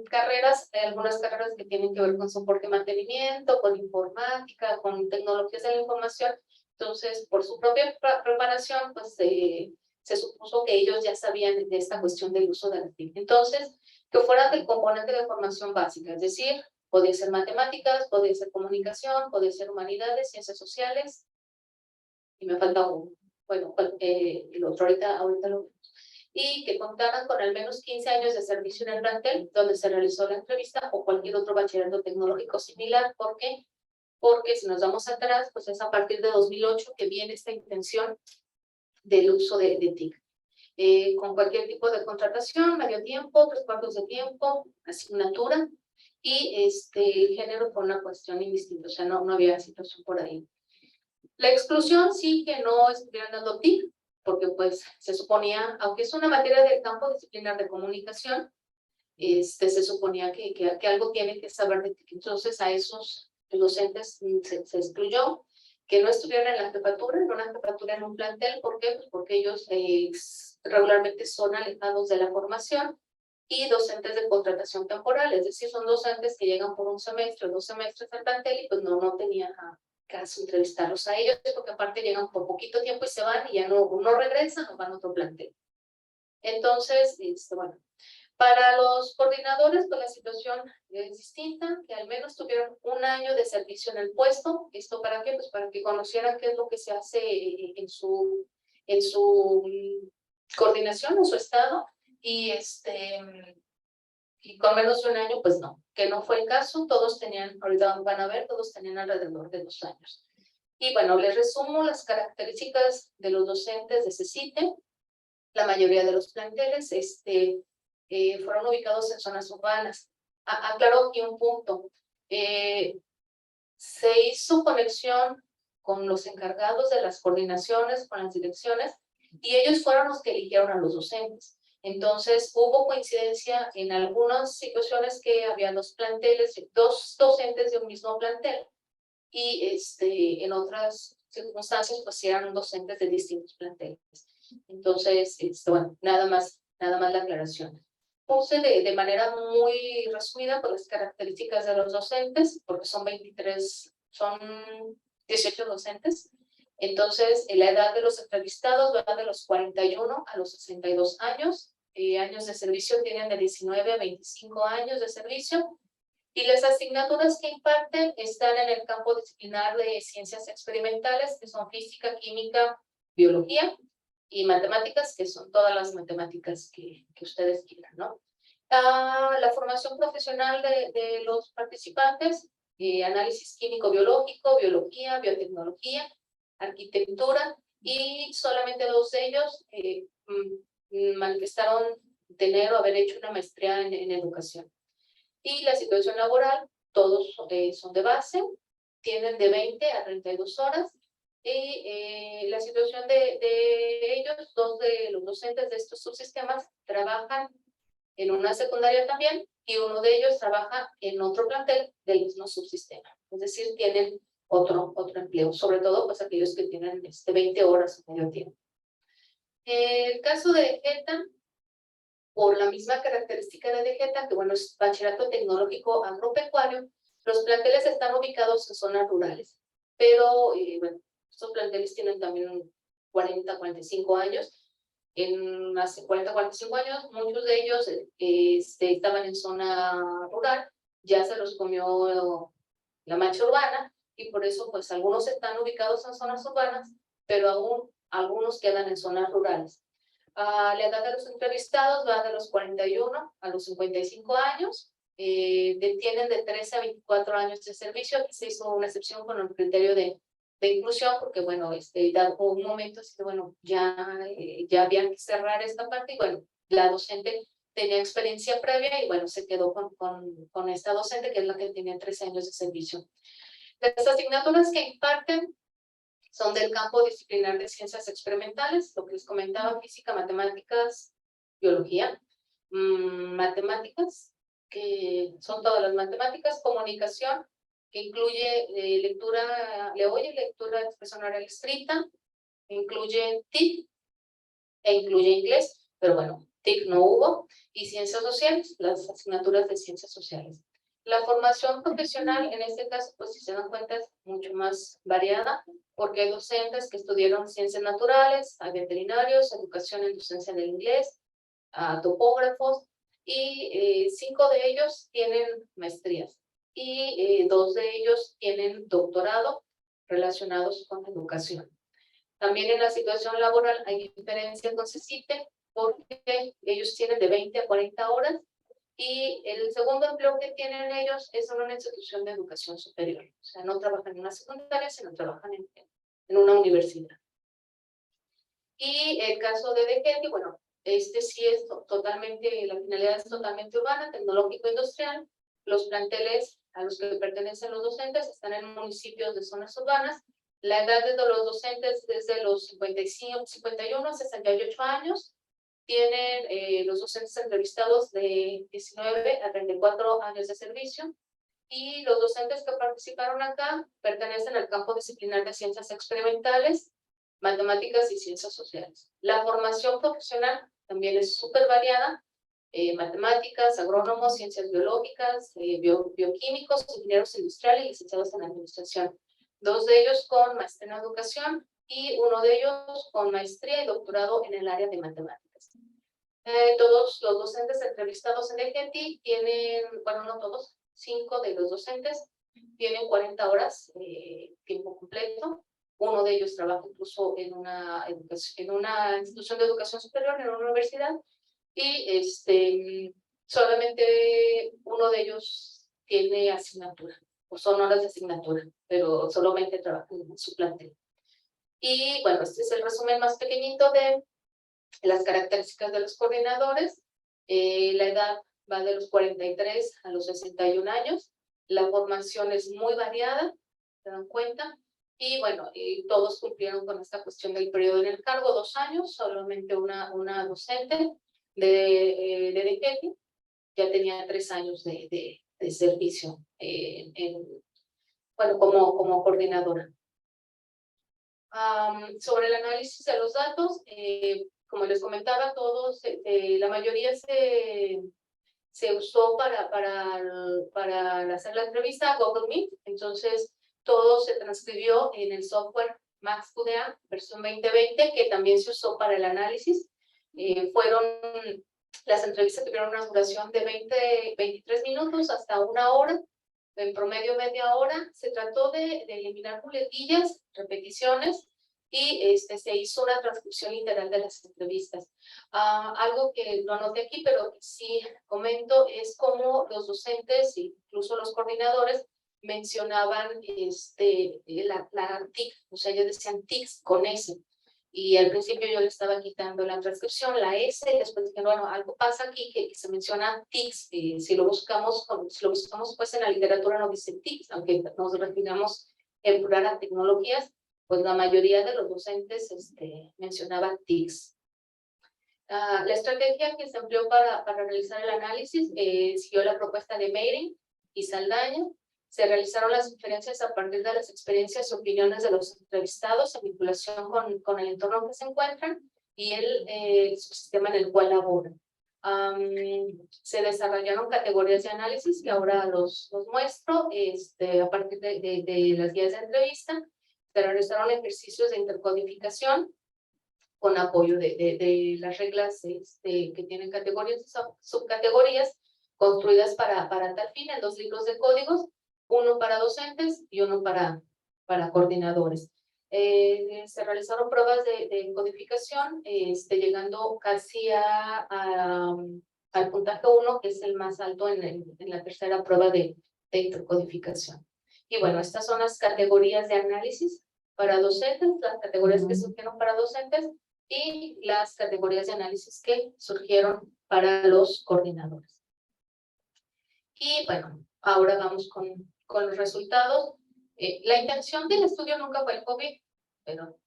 Speaker 3: carreras, algunas carreras que tienen que ver con soporte y mantenimiento, con informática, con tecnologías de la información, entonces por su propia preparación, pues se supuso que ellos ya sabían de esta cuestión del uso de la TIC. Entonces, que fueran del componente de formación básica, es decir, podría ser matemáticas, podría ser comunicación, podría ser humanidades, ciencias sociales, y me falta uno. Bueno, el otro ahorita lo vemos. Y que contaran con al menos 15 años de servicio en el plantel donde se realizó la entrevista o cualquier otro bachillerato tecnológico similar. ¿Por qué? Porque si nos vamos atrás, pues es a partir de 2008 que viene esta intención del uso de TIC. Con cualquier tipo de contratación, medio tiempo, 3/4 de tiempo, asignatura, y el género fue una cuestión indistinta, o sea, no había situación por ahí. La exclusión sí que no estuvieran dando TIC, porque pues se suponía, aunque es una materia del campo disciplinar de comunicación, se suponía que algo tiene que saber de TIC. Entonces a esos docentes se excluyó, que no estuvieran en la jefatura, en un plantel. ¿Por qué? Pues porque ellos regularmente son alejados de la formación, y docentes de contratación temporal, es decir, son docentes que llegan por un semestre o 2 semestres al plantel y pues no tenían caso entrevistarlos a ellos, porque aparte llegan por poquito tiempo y se van y ya no regresan o van a otro plantel. Entonces, bueno, para los coordinadores, pues la situación es distinta, que al menos tuvieron 1 año de servicio en el puesto. ¿Esto para qué? Pues para que conocieran qué es lo que se hace en su coordinación, en su estado, y con menos de 1 año, pues no, que no fue el caso. Todos tenían, ahorita van a ver, todos tenían alrededor de 2 años. Y bueno, les resumo las características de los docentes de CECITE. La mayoría de los planteles fueron ubicados en zonas urbanas. Aclaro aquí un punto. Se hizo conexión con los encargados de las coordinaciones, con las direcciones, y ellos fueron los que eligieron a los docentes. Entonces, hubo coincidencia en algunas situaciones que había 2 planteles, 2 docentes de un mismo plantel, y en otras circunstancias, pues eran docentes de distintos planteles. Entonces, bueno, nada más la aclaración. Puse de manera muy resumida por las características de los docentes, porque son 18 docentes. Entonces, la edad de los entrevistados va de los 41 a los 62 años. Años de servicio tienen de 19 a 25 años de servicio. Y las asignaturas que imparten están en el campo disciplinar de ciencias experimentales, que son física, química, biología y matemáticas, que son todas las matemáticas que ustedes quieran, ¿no? La formación profesional de los participantes, análisis químico-biológico, biología, biotecnología, arquitectura, y solamente 2 de ellos manifestaron tener o haber hecho una maestría en educación. Y la situación laboral, todos son de base, tienen de 20 a 32 horas, y la situación de ellos, 2 de los docentes de estos subsistemas trabajan en una secundaria también, y uno de ellos trabaja en otro plantel del mismo subsistema, es decir, tienen otro empleo, sobre todo pues aquellos que tienen 20 horas o medio tiempo. El caso de ETA, por la misma característica de DGETA, que bueno, es bachillerato tecnológico agropecuario, los planteles están ubicados en zonas rurales, pero bueno, estos planteles tienen también 40, 45 años. Hace 40, 45 años, muchos de ellos estaban en zona rural, ya se los comió la mancha urbana, y por eso pues algunos están ubicados en zonas urbanas, pero aún algunos quedan en zonas rurales. La edad de los entrevistados va de los 41 a los 55 años, tienen de 13 a 24 años de servicio. Aquí se hizo una excepción con el criterio de inclusión, porque bueno, hubo un momento así que bueno, ya había que cerrar esta parte y bueno, la docente tenía experiencia previa y bueno, se quedó con esta docente que es la que tenía 13 años de servicio. Las asignaturas que imparten son del campo disciplinar de ciencias experimentales, lo que les comentaba, física, matemáticas, biología, matemáticas, que son todas las matemáticas, comunicación, que incluye lectura expresión oral escrita, incluye TIC e incluye inglés, pero bueno, TIC no hubo, y ciencias sociales, las asignaturas de ciencias sociales. La formación profesional, en este caso, pues si se dan cuenta, es mucho más variada, porque hay docentes que estudiaron ciencias naturales, hay veterinarios, educación en docencia del inglés, topógrafos, y 5 de ellos tienen maestrías, y 2 de ellos tienen doctorado relacionados con educación. También en la situación laboral hay diferencias con CECITE, porque ellos tienen de 20 a 40 horas, y el segundo empleo que tienen ellos es en una institución de educación superior. O sea, no trabajan en una secundaria, sino trabajan en una universidad. Y el caso de DGETI, bueno, sí es totalmente, la finalidad es totalmente urbana, tecnológico-industrial. Los planteles a los que pertenecen los docentes están en municipios de zonas urbanas. La edad de los docentes es de los 51 a 68 años. Tienen los docentes entrevistados de 19 a 34 años de servicio, y los docentes que participaron acá pertenecen al campo disciplinar de ciencias experimentales, matemáticas y ciencias sociales. La formación profesional también es súper variada, matemáticas, agrónomos, ciencias biológicas, bioquímicos, ingenieros industriales y licenciados en administración. 2 de ellos con maestría en educación y 1 de ellos con maestría y doctorado en el área de matemáticas. Todos los docentes entrevistados en el GETI tienen, bueno, no todos, 5 de los docentes tienen 40 horas tiempo completo. 1 de ellos trabaja incluso en una institución de educación superior, en una universidad, y solamente 1 de ellos tiene asignatura, o son horas de asignatura, pero solamente trabajan en su plantel. Y bueno, este es el resumen más pequeñito de las características de los coordinadores. La edad va de los 43 a los 61 años. La formación es muy variada, ¿se dan cuenta? Y bueno, todos cumplieron con esta cuestión del periodo en el cargo, 2 años, solamente una docente de DGETI ya tenía 3 años de servicio bueno, como coordinadora. Sobre el análisis de los datos, como les comentaba, la mayoría se usó para hacer la entrevista a Google Meet. Entonces, todo se transcribió en el software MaxQDA versión 2020, que también se usó para el análisis. Las entrevistas tuvieron una duración de 23 minutos hasta 1 hora, en promedio media hora. Se trató de eliminar muletillas, repeticiones, y se hizo una transcripción literal de las entrevistas. Algo que no anoté aquí, pero que sí comento, es cómo los docentes, incluso los coordinadores, mencionaban la TIC, o sea, ellos decían TICs con S. Y al principio yo le estaba quitando la transcripción, la S, y después dije, bueno, algo pasa aquí que se menciona TICs, si lo buscamos pues en la literatura no dice TICs, aunque nos refiramos en plural a tecnologías, pues la mayoría de los docentes mencionaban TICs. La estrategia que se empleó para realizar el análisis siguió la propuesta de Meiring y Saldaña. Se realizaron las inferencias a partir de las experiencias y opiniones de los entrevistados en vinculación con el entorno en que se encuentran y el subsistema en el cual laboran. Se desarrollaron categorías de análisis que ahora los muestro a partir de las guías de entrevista. Se realizaron ejercicios de intercodificación con apoyo de las reglas que tienen categorías y subcategorías construidas para tal fin en 2 libros de códigos, uno para docentes y uno para coordinadores. Se realizaron pruebas de codificación, llegando casi al puntaje 1, que es el más alto en la tercera prueba de intercodificación. Y bueno, estas son las categorías de análisis para docentes, las categorías que surgieron para docentes y las categorías de análisis que surgieron para los coordinadores. Y bueno, ahora vamos con los resultados. La intención del estudio nunca fue el COVID, pero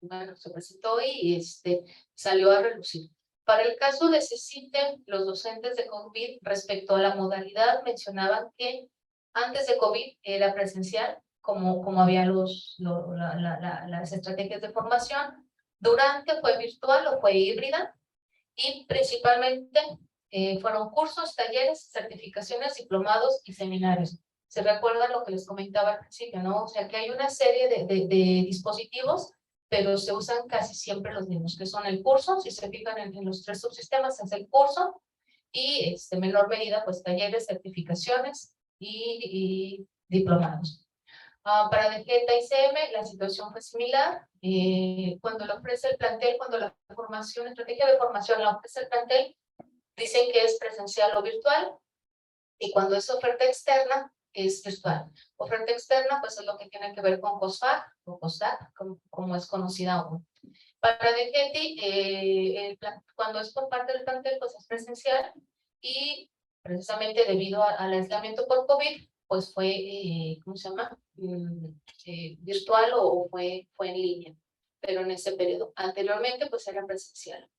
Speaker 3: bueno, se presentó y salió a relucir. Para el caso de CECITE, los docentes de COVID respecto a la modalidad mencionaban que antes de COVID era presencial, como había las estrategias de formación. Durante fue virtual o fue híbrida y principalmente fueron cursos, talleres, certificaciones, diplomados y seminarios. ¿Se recuerdan lo que les comentaba al principio, no? O sea, que hay una serie de dispositivos, pero se usan casi siempre los mismos, que son el curso, si se fijan en los tres subsistemas, es el curso, y en menor medida, pues talleres, certificaciones y diplomados. Para DGETA y CM, la situación fue similar. Cuando lo ofrece el plantel, cuando la formación, estrategia de formación la ofrece el plantel, dicen que es presencial o virtual, y cuando es oferta externa, es virtual. Oferta externa, pues es lo que tiene que ver con COSFAC o COSAC, como es conocida aún. Para DGETI, cuando es por parte del plantel, pues es presencial, y precisamente debido al aislamiento por COVID, pues fue, ¿cómo se llama? Virtual o fue en línea, pero en ese periodo. Anteriormente, pues era presencial.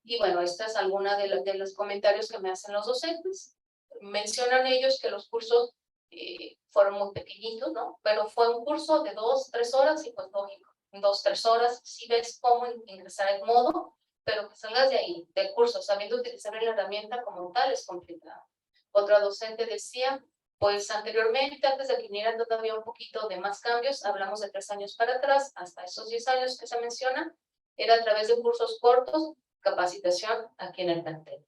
Speaker 3: Y bueno, esta es alguna de los comentarios que me hacen los docentes. Mencionan ellos que los cursos fueron muy pequeñitos, ¿no? Pero fue un curso de 2-3 horas y pues lógico, en 2-3 horas sí ves cómo ingresar el modo, pero que salgas de ahí, del curso, sabiendo utilizar la herramienta como tal es complicado. Otra docente decía, pues anteriormente, antes de que viniera todavía un poquito de más cambios, hablamos de 3 años para atrás, hasta esos 10 años que se mencionan, era a través de cursos cortos, capacitación aquí en el plantel.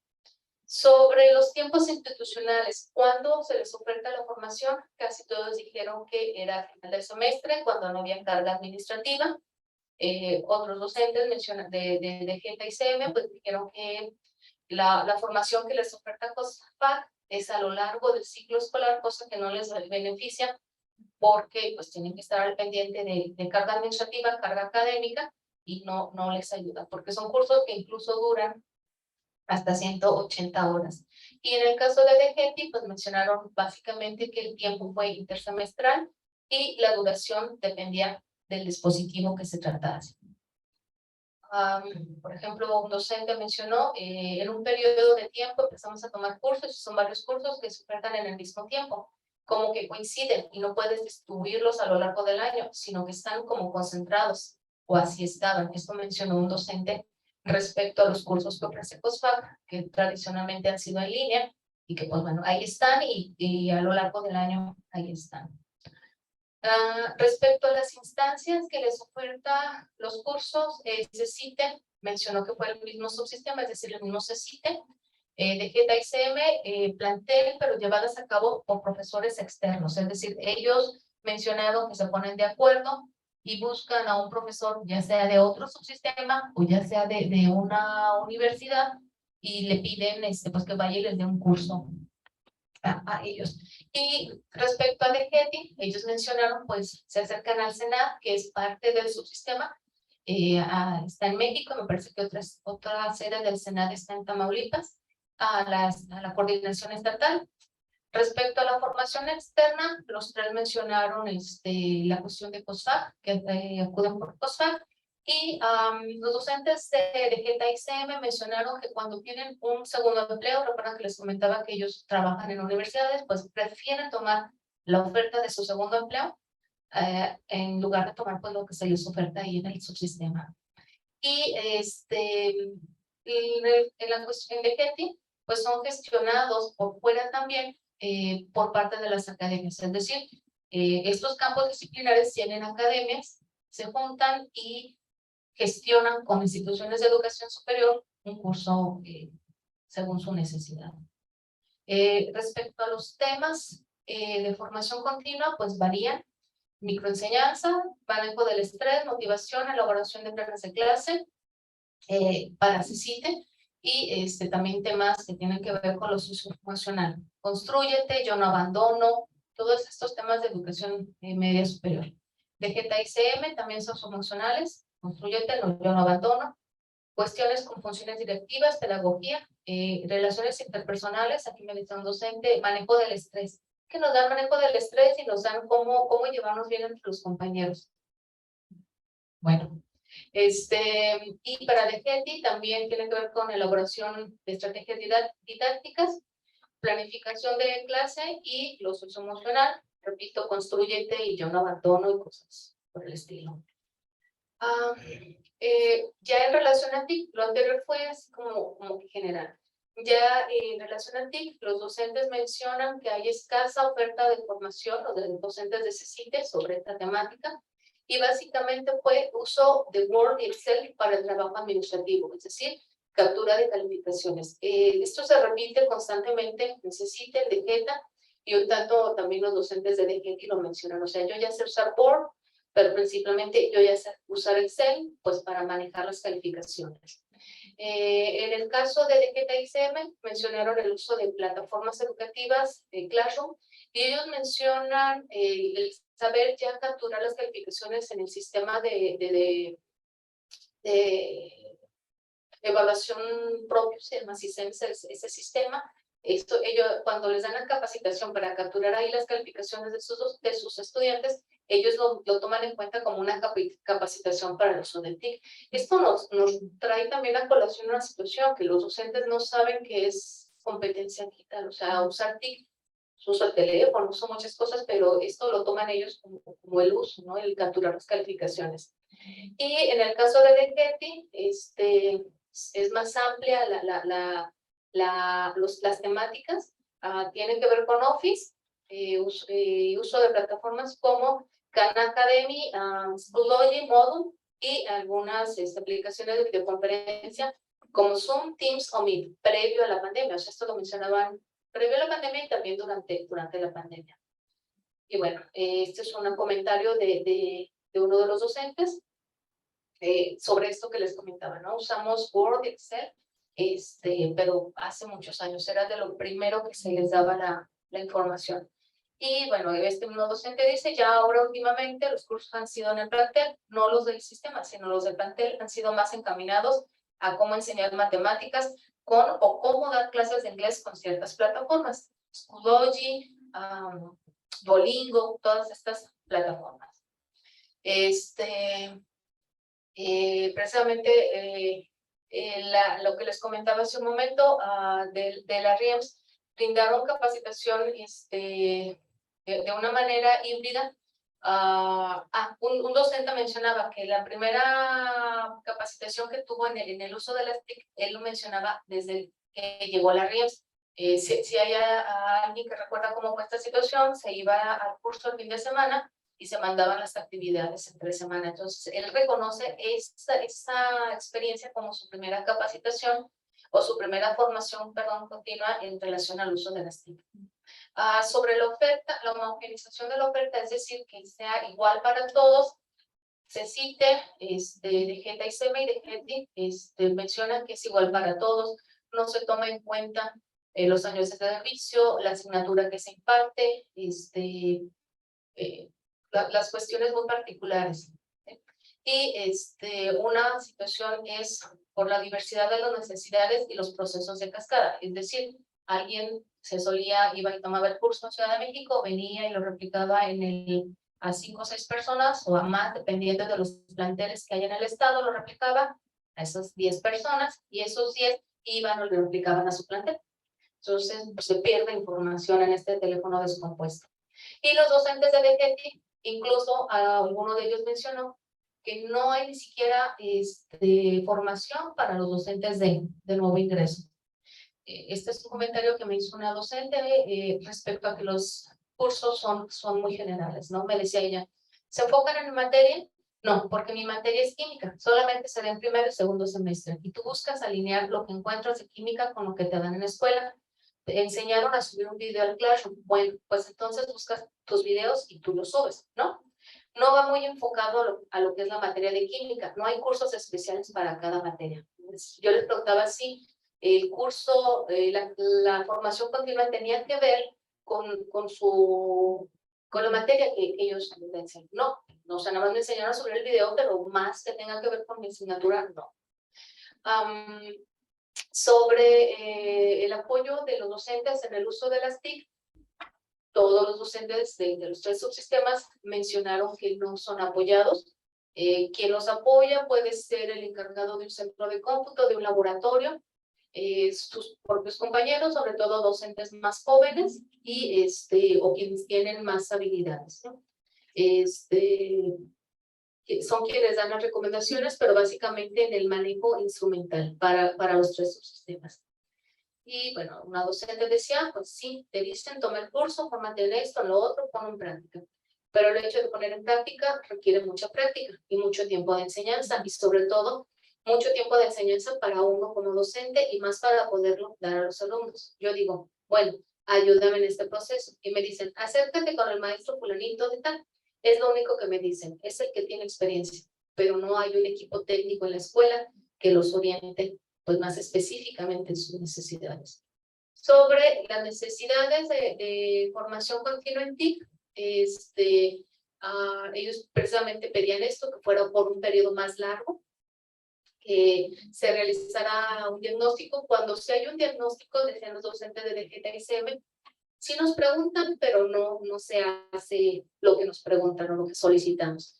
Speaker 3: Sobre los tiempos institucionales, cuando se les oferta la formación, casi todos dijeron que era a final del semestre, cuando no había carga administrativa. Otros docentes mencionan de GETA y CM, pues dijeron que la formación que les oferta COSFAC es a lo largo del ciclo escolar, cosa que no les beneficia, porque pues tienen que estar al pendiente de carga administrativa, carga académica, y no les ayuda, porque son cursos que incluso duran hasta 180 horas. Y en el caso de DGETI, pues mencionaron básicamente que el tiempo fue intersemestral y la duración dependía del dispositivo que se tratase. Por ejemplo, un docente mencionó, en un periodo de tiempo empezamos a tomar cursos, y son varios cursos que se ofertan en el mismo tiempo, como que coinciden y no puedes distribuirlos a lo largo del año, sino que están como concentrados, o así estaban. Esto mencionó un docente respecto a los cursos que ofrece COSFAC, que tradicionalmente han sido en línea, y que pues bueno, ahí están y a lo largo del año ahí están. Respecto a las instancias que les oferta los cursos, CECITE mencionó que fue el mismo subsistema, es decir, el mismo CECITE, de GETA y CM, plantel, pero llevadas a cabo por profesores externos, es decir, ellos mencionaron que se ponen de acuerdo y buscan a un profesor, ya sea de otro subsistema o ya sea de una universidad, y le piden pues que vaya y les dé un curso a ellos. Y respecto a DGETI, ellos mencionaron, pues se acercan al SENAD, que es parte del subsistema, está en México, me parece que otra sede del SENAD está en Tamaulipas, a la coordinación estatal. Respecto a la formación externa, los tres mencionaron la cuestión de COSFAC, que acuden por COSFAC, y los docentes de GETA y CM mencionaron que cuando tienen un segundo empleo, recuerdan que les comentaba que ellos trabajan en universidades, pues prefieren tomar la oferta de su segundo empleo en lugar de tomar pues lo que se les oferta ahí en el subsistema. Y en la cuestión de GETI, pues son gestionados por fuera también por parte de las academias, es decir, estos campos disciplinares tienen academias, se juntan y gestionan con instituciones de educación superior un curso según su necesidad. Respecto a los temas de formación continua, pues varían. Microenseñanza, manejo del estrés, motivación, elaboración de planes de clase, para CECITE, y también temas que tienen que ver con lo socioemocional. Constrúyete, yo no abandono, todos estos temas de educación media superior. Vegeta ICM también son subfuncionales, Construyete, yo no abandono, cuestiones con funciones directivas, pedagogía, relaciones interpersonales, aquí me dice un docente, manejo del estrés, que nos dan manejo del estrés y nos dan cómo llevarnos bien entre los compañeros. Bueno, y para DGETI también tiene que ver con elaboración de estrategias didácticas, planificación de clase y lo socioemocional, repito, Construyete y yo no abandono y cosas por el estilo. Ya en relación a TIC, lo anterior fue así como que general. Ya en relación a TIC, los docentes mencionan que hay escasa oferta de formación, los docentes de CECITE sobre esta temática, y básicamente fue uso de Word y Excel para el trabajo administrativo, es decir, captura de calificaciones. Esto se repite constantemente en CECITE, en DGETA, y un tanto también los docentes de DGETI lo mencionan. O sea, yo ya sé usar Word, pero principalmente yo ya sé usar Excel, pues para manejar las calificaciones. En el caso de DGETA ICM, mencionaron el uso de plataformas educativas, Classroom, y ellos mencionan el saber ya capturar las calificaciones en el sistema de evaluación propio, se llama SISEMS, ese sistema. Ellos, cuando les dan la capacitación para capturar ahí las calificaciones de sus estudiantes, ellos lo toman en cuenta como una capacitación para el uso del TIC. Esto nos trae también a colación una situación que los docentes no saben que es competencia digital, o sea, usar TIC, uso el teléfono, uso muchas cosas, pero esto lo toman ellos como el uso, ¿no? El capturar las calificaciones. Y en el caso de DGETI, es más amplia las temáticas, tienen que ver con Office, uso de plataformas como Khan Academy, Schoology, Moodle y algunas aplicaciones de videoconferencia como Zoom, Teams o Meet, previo a la pandemia. O sea, esto lo mencionaban previo a la pandemia y también durante la pandemia. Y bueno, este es un comentario de uno de los docentes sobre esto que les comentaba, ¿no? Usamos Word, Excel, pero hace muchos años era de lo primero que se les daba la información. Y bueno, mismo docente dice, ya ahora últimamente los cursos han sido en el plantel, no los del sistema, sino los del plantel han sido más encaminados a cómo enseñar matemáticas o cómo dar clases de inglés con ciertas plataformas. Schoology, Duolingo, todas estas plataformas. Precisamente lo que les comentaba hace un momento de la RIEMS, brindaron capacitación de una manera híbrida. Un docente mencionaba que la primera capacitación que tuvo en el uso de las TIC, él lo mencionaba desde que llegó a la RIEMS. Si hay alguien que recuerda cómo fue esta situación, se iba al curso el fin de semana y se mandaban las actividades entre semana. Entonces, él reconoce esa experiencia como su primera capacitación o su primera formación, continua en relación al uso de las TIC. Sobre la oferta, la homogenización de la oferta, es decir, que sea igual para todos. CECITE, DGETA ICM y DGETI mencionan que es igual para todos, no se toma en cuenta los años de servicio, la asignatura que se imparte, las cuestiones muy particulares. Y una situación es por la diversidad de las necesidades y los procesos de cascada, es decir, alguien iba y tomaba el curso en Ciudad de México, venía y lo replicaba a 5 o 6 personas o a más, dependiendo de los planteles que hay en el estado, lo replicaba a esas 10 personas y esos 10 iban o lo replicaban a su plantel. Entonces, pues, se pierde información en este teléfono descompuesto. Y los docentes de DGETI, incluso alguno de ellos mencionó que no hay ni siquiera formación para los docentes de nuevo ingreso. Este es un comentario que me hizo una docente respecto a que los cursos son muy generales, ¿no? Me decía ella, ¿se enfocan en mi materia? No, porque mi materia es química, solamente se da en primero y segundo semestre. Y tú buscas alinear lo que encuentras de química con lo que te dan en la escuela. Te enseñaron a subir un video al Classroom. Bueno, pues entonces buscas tus videos y tú los subes, ¿no? No va muy enfocado a lo que es la materia de química. No hay cursos especiales para cada materia. Yo les preguntaba si el curso, la formación continua tenía que ver con la materia que ellos enseñan. No, O sea, nada más me enseñaron sobre el video, pero más que tenga que ver con mi asignatura, no. Sobre el apoyo de los docentes en el uso de las TIC, todos los docentes de los 3 subsistemas mencionaron que no son apoyados. Quien los apoya puede ser el encargado de un centro de cómputo, de un laboratorio, sus propios compañeros, sobre todo docentes más jóvenes y o quienes tienen más habilidades, ¿no? Son quienes dan las recomendaciones, pero básicamente en el manejo instrumental para los 3 subsistemas. Y bueno, una docente decía, pues sí, te dicen, toma el curso, fórmate en esto, en lo otro, ponlo en práctica. Pero el hecho de poner en práctica requiere mucha práctica y mucho tiempo de enseñanza y sobre todo mucho tiempo de enseñanza para uno como docente y más para poderlo dar a los alumnos. Yo digo, bueno, ayúdame en este proceso. Y me dicen, acércate con el maestro fulanito de tal. Es lo único que me dicen, es el que tiene experiencia, pero no hay un equipo técnico en la escuela que los oriente pues más específicamente en sus necesidades. Sobre las necesidades de formación continua en TIC, ellos precisamente pedían esto, que fuera por un periodo más largo, que se realizara un diagnóstico. Cuando se hay un diagnóstico, decían los docentes de DGT-ICM, sí nos preguntan, pero no se hace lo que nos preguntan o lo que solicitamos.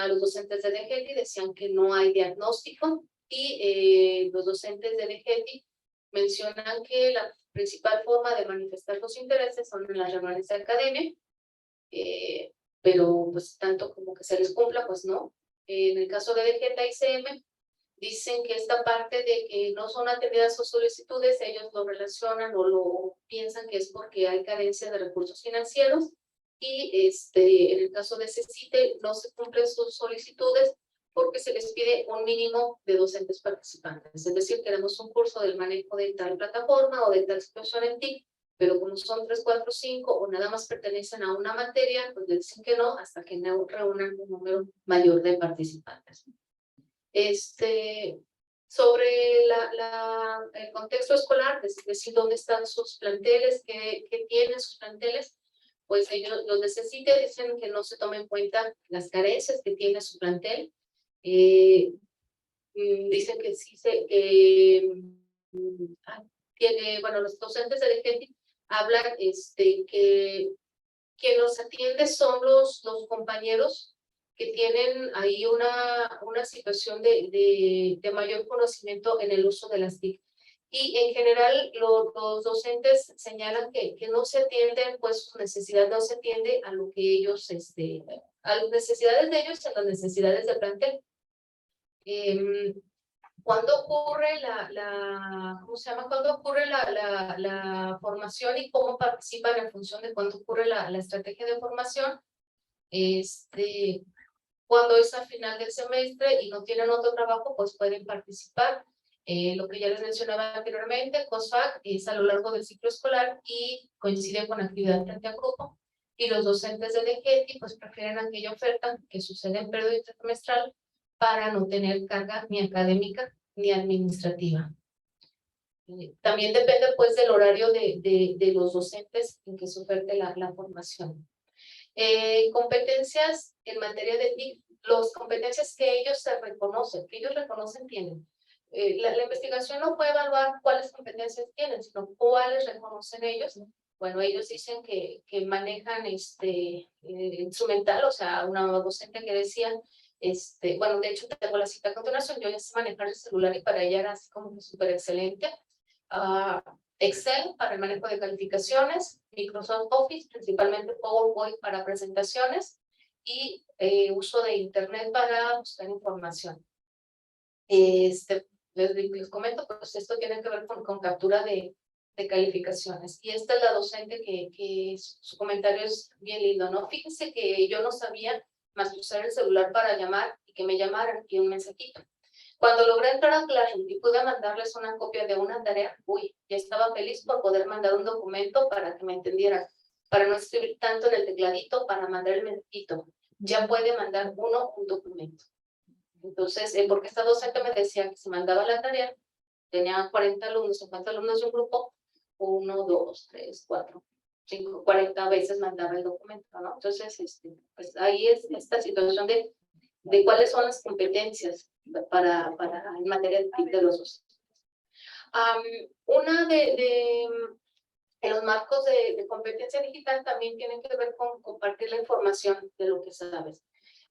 Speaker 3: Los docentes de DGT decían que no hay diagnóstico y los docentes de DGT mencionan que la principal forma de manifestar los intereses son en las reuniones de academia, pero pues tanto como que se les cumpla, pues no. En el caso de DGT-ICM, dicen que esta parte de que no son atendidas sus solicitudes, ellos lo relacionan o lo piensan que es porque hay carencia de recursos financieros y en el caso de CECITE no se cumplen sus solicitudes porque se les pide un mínimo de docentes participantes. Es decir, queremos un curso del manejo de tal plataforma o de tal situación en TIC, pero como son 3, 4, 5 o nada más pertenecen a una materia, pues le dicen que no hasta que no reúnan un número mayor de participantes. Sobre el contexto escolar, es decir, dónde están sus planteles, qué tienen sus planteles, pues ellos los necesitan, dicen que no se tomen en cuenta las carencias que tiene su plantel. Dicen que sí, tiene, bueno, los docentes de DGT hablan que quien los atiende son los compañeros que tienen ahí una situación de mayor conocimiento en el uso de las TIC. Y en general los docentes señalan que no se atienden, pues su necesidad no se atiende a lo que ellos, a las necesidades de ellos, a las necesidades del plantel. Cuando ocurre ¿cómo se llama? Cuando ocurre la formación y cómo participan en función de cuando ocurre la estrategia de formación, cuando es al final del semestre y no tienen otro trabajo, pues pueden participar. Lo que ya les mencionaba anteriormente, COSFAC es a lo largo del ciclo escolar y coincide con actividad frente a grupo. Y los docentes de DGT pues prefieren aquella oferta que sucede en periodo intersemestral para no tener carga ni académica ni administrativa. También depende pues del horario de los docentes en que se oferte la formación. Competencias en materia de TIC, las competencias que ellos reconocen tienen. La investigación no puede evaluar cuáles competencias tienen, sino cuáles reconocen ellos. Bueno, ellos dicen que manejan instrumental, o sea, una docente que decía, bueno, de hecho tengo la cita a continuación, yo ya sé manejar el celular y para ella era así como que súper excelente. Excel para el manejo de calificaciones, Microsoft Office, principalmente PowerPoint para presentaciones y uso de Internet para buscar información. Les comento, pues esto tiene que ver con captura de calificaciones. Y esta es la docente que su comentario es bien lindo, ¿no? Fíjense que yo no sabía más usar el celular para llamar y que me llamaran y un mensajito. Cuando logré entrar a Classroom y pude mandarles una copia de una tarea, ya estaba feliz por poder mandar un documento para que me entendieran, para no escribir tanto en el tecladito, para mandar el mensajito. Ya puede mandar uno un documento. Entonces, porque esta docente me decía que si mandaba la tarea, tenía 40 alumnos, 50 alumnos de un grupo, 1, 2, 3, 4. 40 veces mandaba el documento, ¿no? Entonces, pues ahí es esta situación de cuáles son las competencias para en materia de los docentes. Una de los marcos de competencia digital también tienen que ver con compartir la información de lo que sabes.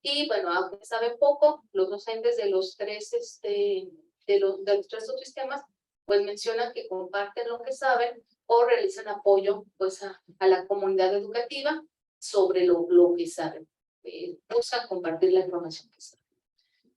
Speaker 3: Y bueno, aunque saben poco, los docentes de los tres, de los tres subsistemas, pues mencionan que comparten lo que saben o realizan apoyo pues a la comunidad educativa sobre lo que saben. Buscan compartir la información que saben.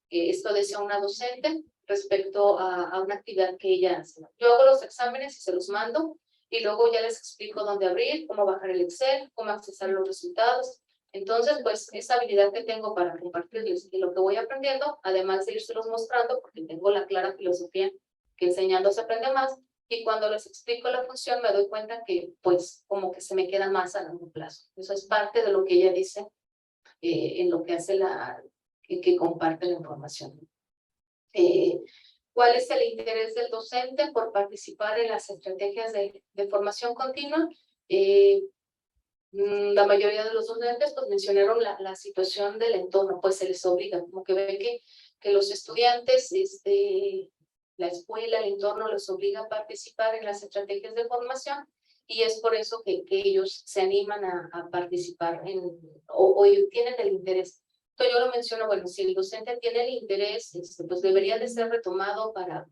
Speaker 3: Esto decía una docente respecto a una actividad que ella hace. Yo hago los exámenes y se los mando, y luego ya les explico dónde abrir, cómo bajar el Excel, cómo accesar los resultados. Entonces, pues, esa habilidad que tengo para compartirles y lo que voy aprendiendo, además de irselos mostrando, porque tengo la clara filosofía que enseñando se aprende más, y cuando les explico la función me doy cuenta que, pues, como que se me queda más a largo plazo. Eso es parte de lo que ella dice en lo que hace que comparte la información. ¿Cuál es el interés del docente por participar en las estrategias de formación continua? La mayoría de los docentes pues mencionaron la situación del entorno, pues se les obliga, como que ven que los estudiantes, la escuela, el entorno les obliga a participar en las estrategias de formación, y es por eso que ellos se animan a participar o tienen el interés. Entonces yo lo menciono, bueno, si el docente tiene el interés, pues debería de ser retomado para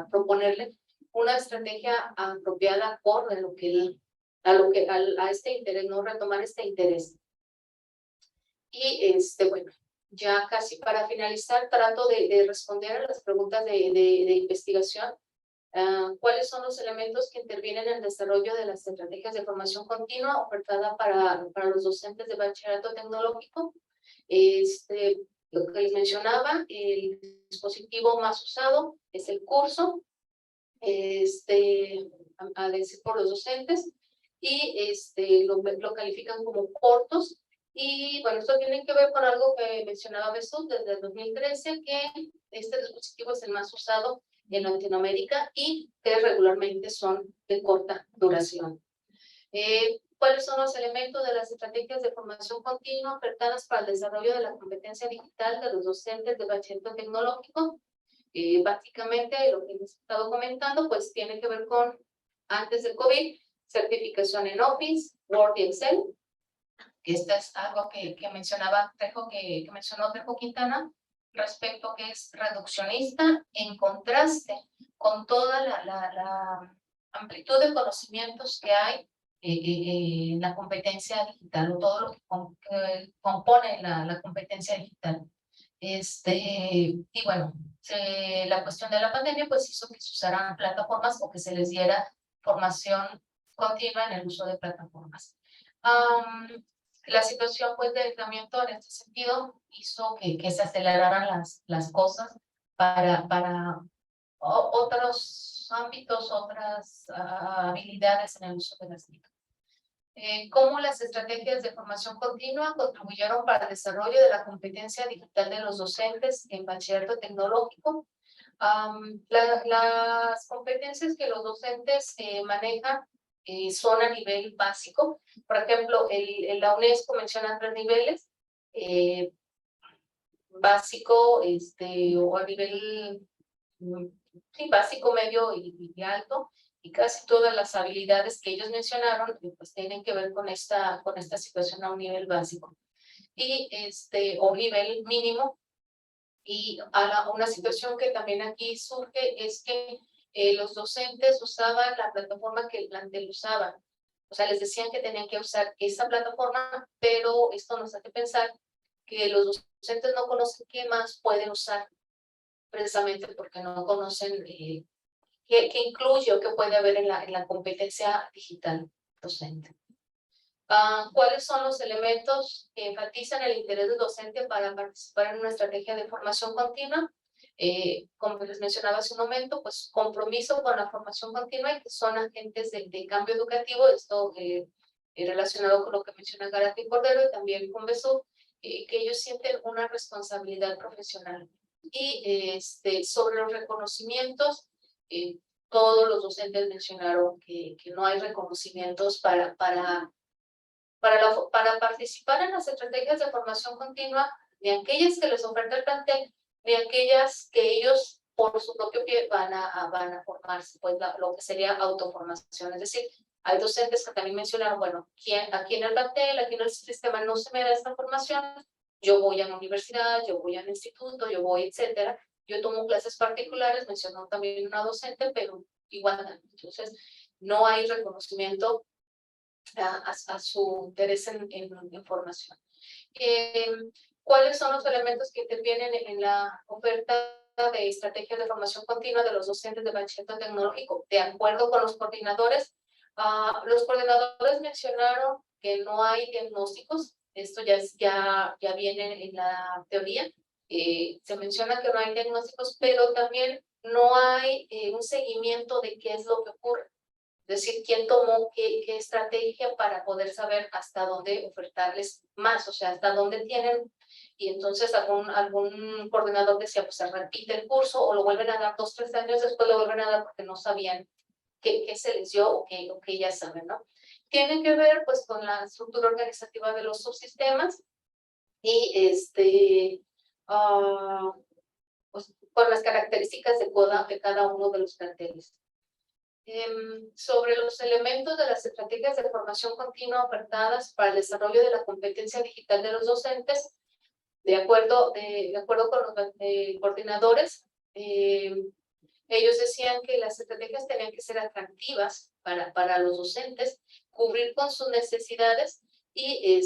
Speaker 3: proponerle una estrategia apropiada acorde a lo que a este interés, no retomar este interés. Y bueno, ya casi para finalizar, trato de responder a las preguntas de investigación. ¿Cuáles son los elementos que intervienen en el desarrollo de las estrategias de formación continua ofertada para los docentes de bachillerato tecnológico? Lo que les mencionaba, el dispositivo más usado es el curso, a decir por los docentes, y lo califican como cortos. Y bueno, esto tiene que ver con algo que mencionaba Jesús desde el 2013, que este dispositivo es el más usado en Latinoamérica y que regularmente son de corta duración. ¿Cuáles son los elementos de las estrategias de formación continua ofertadas para el desarrollo de la competencia digital de los docentes de bachillerato tecnológico? Básicamente, lo que les he estado comentando, pues tiene que ver con, antes del COVID, certificación en Office, Word y Excel. Esto es algo que mencionaba Trejo, que mencionó Trejo Quintana, respecto que es reduccionista, en contraste con toda la amplitud de conocimientos que hay en la competencia digital, o todo lo que compone la competencia digital. Y bueno, la cuestión de la pandemia pues hizo que se usaran plataformas o que se les diera formación continua en el uso de plataformas. La situación pues de aislamiento en este sentido hizo que se aceleraran las cosas para otros ámbitos, otras habilidades en el uso de las TIC. Cómo las estrategias de formación continua contribuyeron para el desarrollo de la competencia digital de los docentes en bachillerato tecnológico. Las competencias que los docentes manejan son a nivel básico. Por ejemplo, la UNESCO menciona 3 niveles, básico, o a nivel sí, básico, medio y alto, y casi todas las habilidades que ellos mencionaron pues tienen que ver con esta situación a un nivel básico y o nivel mínimo. Y una situación que también aquí surge es que los docentes usaban la plataforma que el plantel usaba. O sea, les decían que tenían que usar esa plataforma, pero esto nos hace pensar que los docentes no conocen qué más pueden usar, precisamente porque no conocen qué incluye o qué puede haber en la competencia digital docente. ¿Cuáles son los elementos que enfatizan el interés del docente para participar en una estrategia de formación continua? Como les mencionaba hace un momento, pues compromiso con la formación continua y que son agentes de cambio educativo. Esto relacionado con lo que menciona Garate Cordero y también con Besú, que ellos sienten una responsabilidad profesional. Y sobre los reconocimientos, todos los docentes mencionaron que no hay reconocimientos para para participar en las estrategias de formación continua, ni aquellas que les oferta el plantel, ni aquellas que ellos por su propio pie van a formarse, pues lo que sería autoformación. Es decir, hay docentes que también mencionaron, bueno, aquí en el plantel, aquí en el sistema no se me da esta formación, yo voy a la universidad, yo voy al instituto, yo voy, etcétera. Yo tomo clases particulares, mencionó también una docente, pero igual, entonces no hay reconocimiento a su interés en formación. ¿Cuáles son los elementos que intervienen en la oferta de estrategias de formación continua de los docentes de bachillerato tecnológico? De acuerdo con los coordinadores mencionaron que no hay diagnósticos. Esto ya viene en la teoría. Se menciona que no hay diagnósticos, pero también no hay un seguimiento de qué es lo que ocurre. Es decir, quién tomó qué estrategia para poder saber hasta dónde ofertarles más, o sea, hasta dónde tienen. Y entonces algún coordinador decía, pues se repite el curso o lo vuelven a dar 2, 3 años después, lo vuelven a dar porque no sabían qué se les dio o qué ya saben, ¿no? Tiene que ver pues con la estructura organizativa de los subsistemas y pues, con las características de cada uno de los planteles. Sobre los elementos de las estrategias de formación continua ofertadas para el desarrollo de la competencia digital de los docentes, de acuerdo con los coordinadores, ellos decían que las estrategias tenían que ser atractivas para los docentes, cubrir con sus necesidades y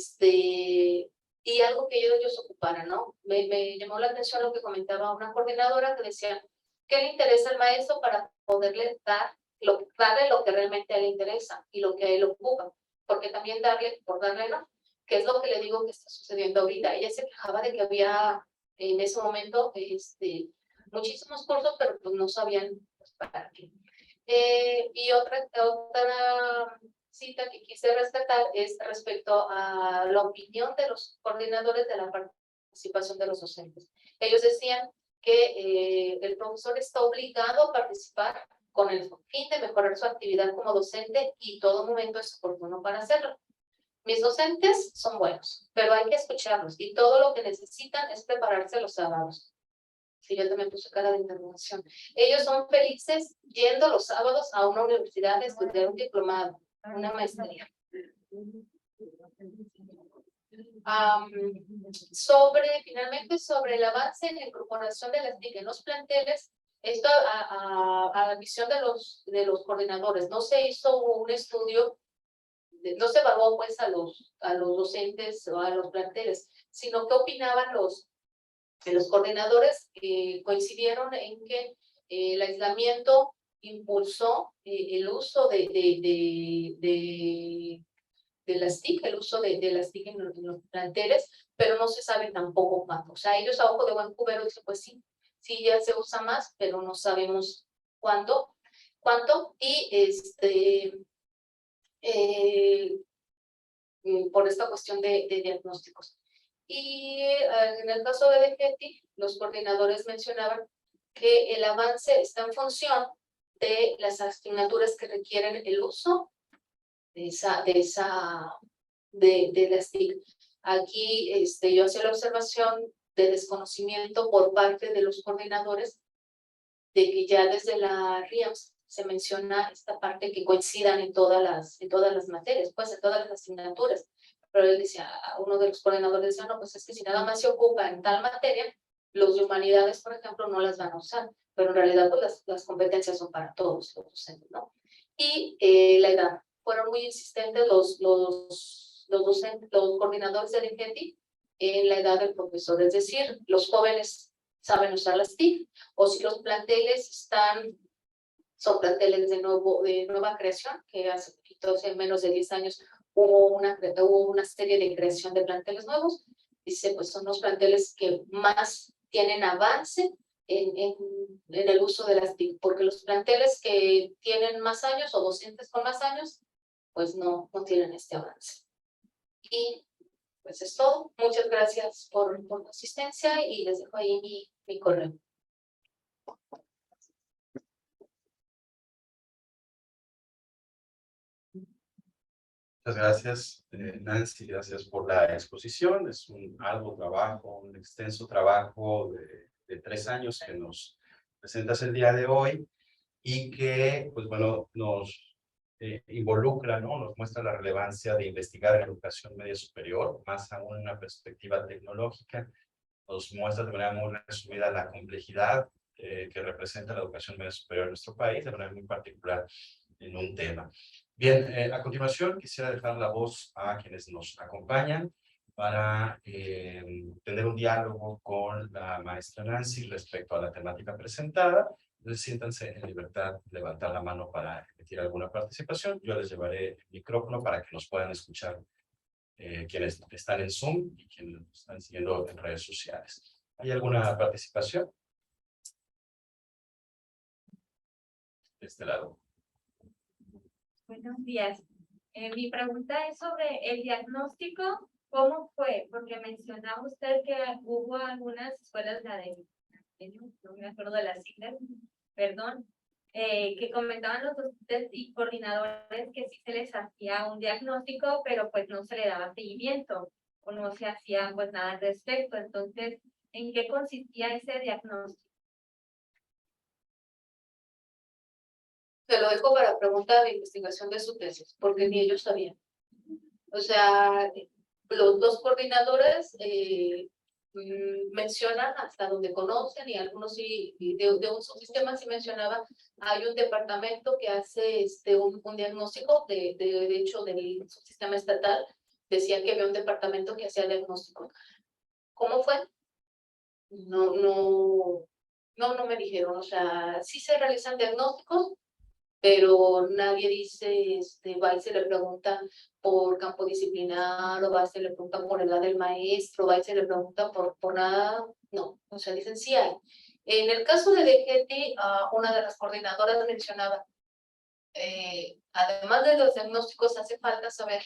Speaker 3: algo que ellos ocuparan, ¿no? Me llamó la atención lo que comentaba una coordinadora que decía, ¿qué le interesa al maestro para poderle darle lo que realmente a él le interesa y lo que a él ocupa? Porque también por darle, ¿no? ¿Qué es lo que le digo que está sucediendo ahorita? Ella se quejaba de que había en ese momento muchísimos cursos, pero pues no sabían pues, para qué. Y otra cita que quise rescatar es respecto a la opinión de los coordinadores de la participación de los docentes. Ellos decían que el profesor está obligado a participar con el fin de mejorar su actividad como docente y todo momento es oportuno para hacerlo. Mis docentes son buenos, pero hay que escucharlos y todo lo que necesitan es prepararse los sábados. Sí, yo también puse cara de interrogación. Ellos son felices yendo los sábados a una universidad a estudiar un diplomado, una maestría. Finalmente, sobre el avance en la incorporación de las TIC en los planteles, esto a la visión de los coordinadores. No se hizo un estudio, no se evaluó pues a los docentes o a los planteles, sino que opinaban los coordinadores. Coincidieron en que el aislamiento impulsó el uso de las TIC, el uso de las TIC en los planteles, pero no se sabe tampoco cuánto. O sea, ellos a ojo de buen cubero dicen, pues sí ya se usa más, pero no sabemos cuánto. Y por esta cuestión de diagnósticos. Y en el caso de DGETI, los coordinadores mencionaban que el avance está en función de las asignaturas que requieren el uso de las TIC. Aquí yo hacía la observación de desconocimiento por parte de los coordinadores de que ya desde la RIAMS se menciona esta parte que coincidan en todas las materias, pues en todas las asignaturas. Pero él decía, uno de los coordinadores decía, no, pues es que si nada más se ocupa en tal materia, los de humanidades, por ejemplo, no las van a usar, pero en realidad pues las competencias son para todos los docentes, ¿no? Y la edad, fueron muy insistentes los docentes, los coordinadores del INGETI en la edad del profesor, es decir, los jóvenes saben usar las TIC, o si los planteles son planteles de nueva creación, que hace poquito, hace menos de 10 años, hubo una serie de creación de planteles nuevos. Dice, pues son los planteles que más tienen avance en el uso de las TIC, porque los planteles que tienen más años o docentes con más años, pues no tienen este avance. Y pues es todo. Muchas gracias por la asistencia y les dejo ahí mi correo.
Speaker 1: Muchas gracias, Nancy, gracias por la exposición. Es un arduo trabajo, un extenso trabajo de 3 años que nos presentas el día de hoy y que, pues bueno, nos involucra, ¿no? Nos muestra la relevancia de investigar en educación media superior, más aún en una perspectiva tecnológica. Nos muestra de manera muy resumida la complejidad que representa la educación media superior en nuestro país, de manera muy particular en un tema. Bien, a continuación quisiera dejar la voz a quienes nos acompañan para tener un diálogo con la maestra Nancy respecto a la temática presentada. Entonces, siéntanse en libertad de levantar la mano para emitir alguna participación. Yo les llevaré el micrófono para que nos puedan escuchar quienes están en Zoom y quienes nos están siguiendo en redes sociales. ¿Hay alguna participación? De este lado.
Speaker 4: Buenos días. Mi pregunta es sobre el diagnóstico. ¿Cómo fue? Porque mencionaba usted que hubo algunas escuelas, la de, no me acuerdo de las siglas, perdón, que comentaban los docentes y coordinadores que sí se les hacía un diagnóstico, pero pues no se le daba seguimiento o no se hacía pues nada al respecto. Entonces, ¿en qué consistía ese diagnóstico?
Speaker 3: Se lo dejo para pregunta de investigación de su tesis, porque ni ellos sabían. O sea, los dos coordinadores mencionan hasta donde conocen y algunos sí, de un subsistema sí mencionaba, hay un departamento que hace un diagnóstico, de hecho del subsistema estatal, decía que había un departamento que hacía diagnóstico. ¿Cómo fue? No me dijeron, o sea, sí se realizan diagnósticos, pero nadie dice, va y se le pregunta por campo disciplinar, o va y se le pregunta por edad del maestro, va y se le pregunta por nada, no, o sea, dicen sí hay. En el caso de DGT, una de las coordinadoras mencionaba, además de los diagnósticos, hace falta saber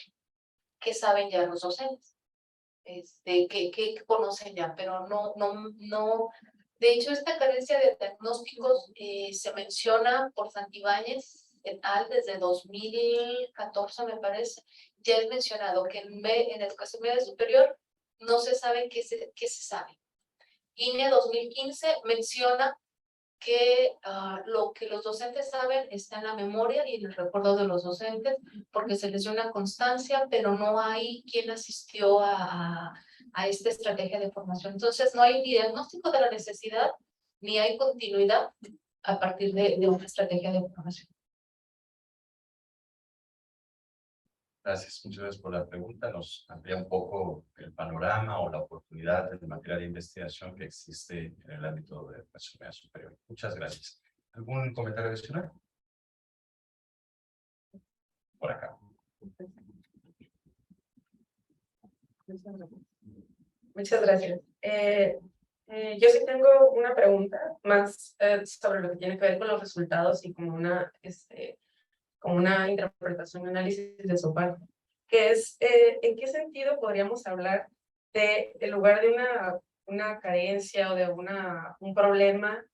Speaker 3: qué saben ya los docentes, qué conocen ya, pero no. De hecho, esta carencia de diagnósticos se menciona por Santibáñez et al. Desde 2014, me parece. Ya es mencionado que en educación media superior no se sabe qué se sabe. INE 2015 menciona que lo que los docentes saben está en la memoria y en el recuerdo de los docentes, porque se les dio una constancia, pero no hay quien asistió a esta estrategia de formación. Entonces, no hay ni diagnóstico de la necesidad, ni hay continuidad a partir de una estrategia de formación.
Speaker 1: Gracias, muchas gracias por la pregunta. Nos amplía un poco el panorama o la oportunidad de materia de investigación que existe en el ámbito de educación media superior. Muchas gracias. ¿Algún comentario adicional? Por acá.
Speaker 5: Muchas gracias. Yo sí tengo una pregunta más sobre lo que tiene que ver con los resultados y como una interpretación y análisis de su parte, que es en qué sentido podríamos hablar en lugar de una carencia o de un problema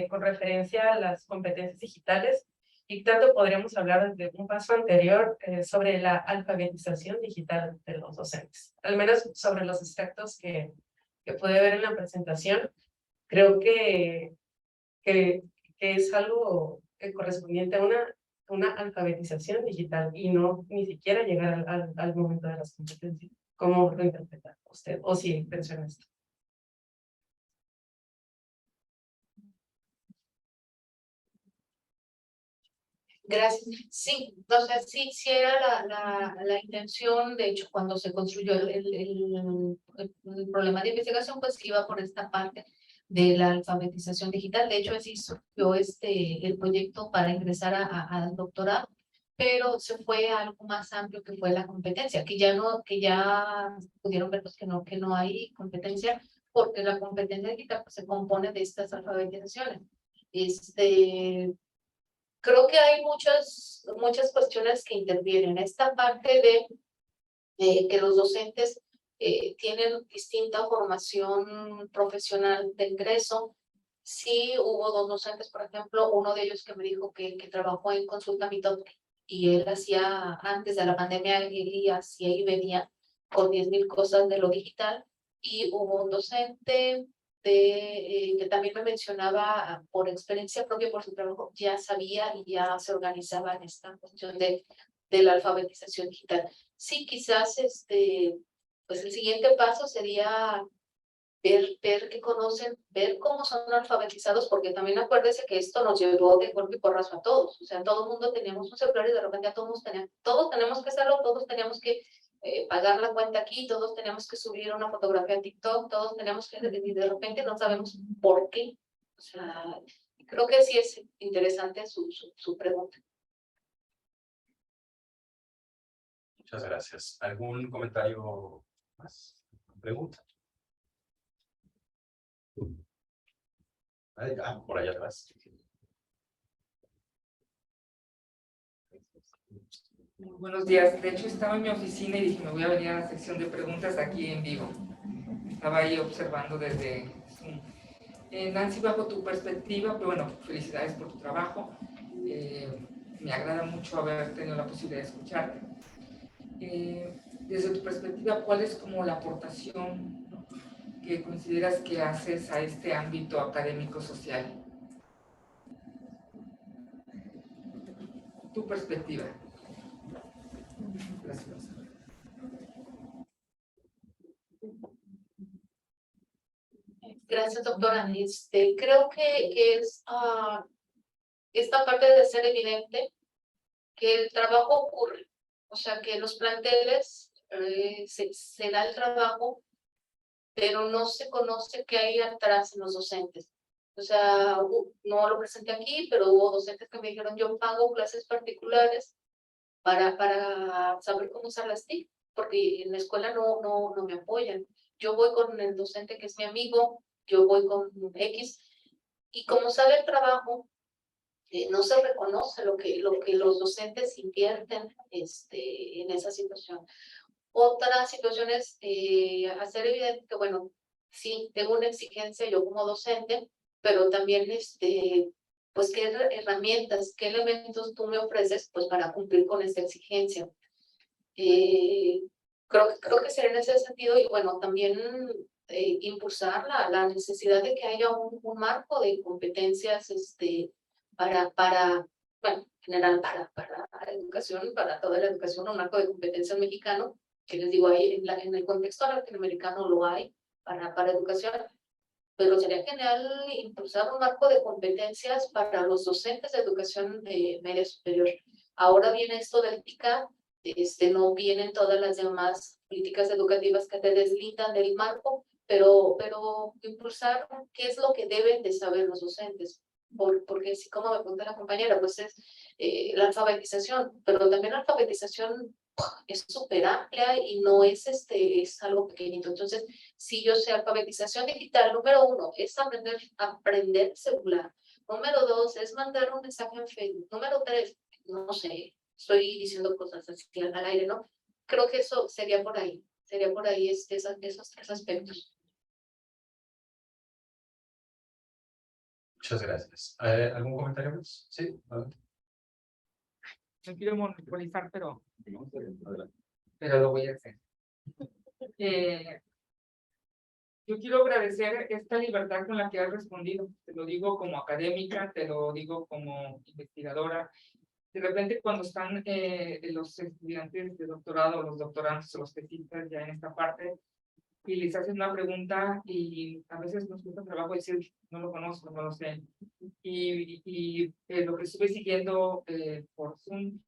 Speaker 5: con referencia a las competencias digitales, y tanto podríamos hablar de un paso anterior sobre la alfabetización digital de los docentes, al menos sobre los aspectos que pude ver en la presentación. Creo que es algo correspondiente a una alfabetización digital y no ni siquiera llegar al momento de las competencias. ¿Cómo lo interpreta usted? O si menciona esto.
Speaker 3: Gracias. Sí, entonces sí era la intención. De hecho, cuando se construyó el problema de investigación, pues iba por esta parte de la alfabetización digital. De hecho, así surgió el proyecto para ingresar al doctorado, pero se fue a algo más amplio, que fue la competencia, que ya pudieron ver pues, que no hay competencia, porque la competencia digital pues, se compone de estas alfabetizaciones. Creo que hay muchas cuestiones que intervienen. Esta parte de que los docentes tienen distinta formación profesional de ingreso. Sí hubo 2 docentes, por ejemplo, uno de ellos que me dijo que trabajó en consulta Mitote, y él hacía, antes de la pandemia, él hacía y venía con 10,000 cosas de lo digital, y hubo un docente que también me mencionaba por experiencia propia, por su trabajo, ya sabía y ya se organizaba en esta cuestión de la alfabetización digital. Sí, quizás pues el siguiente paso sería ver qué conocen, ver cómo son alfabetizados, porque también acuérdese que esto nos llevó de golpe y porrazo a todos. O sea, todo el mundo teníamos un celular y de repente a todos tenemos que hacerlo, todos teníamos que pagar la cuenta aquí, todos tenemos que subir una fotografía a TikTok, todos tenemos que, y de repente no sabemos por qué. O sea, creo que sí es interesante su pregunta.
Speaker 6: Muchas gracias. ¿Algún comentario más? ¿Pregunta? Por allá atrás.
Speaker 7: Buenos días. De hecho, estaba en mi oficina y dije, me voy a venir a la sección de preguntas aquí en vivo. Estaba ahí observando desde Zoom. Nancy, bajo tu perspectiva, pero bueno, felicidades por tu trabajo. Me agrada mucho haber tenido la posibilidad de escucharte. Desde tu perspectiva, ¿cuál es como la aportación que consideras que haces a este ámbito académico-social? Tu perspectiva. Gracias.
Speaker 3: Gracias, doctora. Creo que es esta parte de ser evidente que el trabajo ocurre. O sea, que los planteles se da el trabajo, pero no se conoce qué hay atrás en los docentes. O sea, no lo presenté aquí, pero hubo docentes que me dijeron, yo pago clases particulares para saber cómo usar las TIC, porque en la escuela no me apoyan. Yo voy con el docente que es mi amigo, yo voy con X, y como sabe el trabajo, no se reconoce lo que los docentes invierten en esa situación. Otra situación es hacer evidente que, bueno, sí, tengo una exigencia yo como docente, pero también, pues, qué herramientas, qué elementos tú me ofreces, pues, para cumplir con esta exigencia. Creo que sería en ese sentido, y bueno, también impulsar la necesidad de que haya un marco de competencias, bueno, en general, para la educación, para toda la educación, un marco de competencias mexicano, que les digo, ahí en el contexto latinoamericano lo hay para educación, pero sería genial impulsar un marco de competencias para los docentes de educación media superior. Ahora viene esto del TICA, no vienen todas las demás políticas educativas que te deslindan del marco, pero impulsar qué es lo que deben de saber los docentes. Porque así como me pregunta la compañera, pues es la alfabetización, pero también la alfabetización es súper amplia y no es, es algo pequeñito. Entonces, si yo sé alfabetización digital, número 1 es aprender celular. Número 2 es mandar un mensaje en Facebook. Número 3, no sé, estoy diciendo cosas así al aire, ¿no? Creo que eso sería por ahí esos 3 aspectos.
Speaker 6: Muchas gracias. ¿Algún comentario más? Sí, adelante.
Speaker 7: No quiero monopolizar, pero lo voy a hacer. Yo quiero agradecer esta libertad con la que has respondido. Te lo digo como académica, te lo digo como investigadora. De repente, cuando están los estudiantes de doctorado, los doctorandos o los tesistas ya en esta parte, y les hacen una pregunta y a veces nos cuesta trabajo decir, no lo conozco, no lo sé. Y lo que estuve siguiendo por Zoom,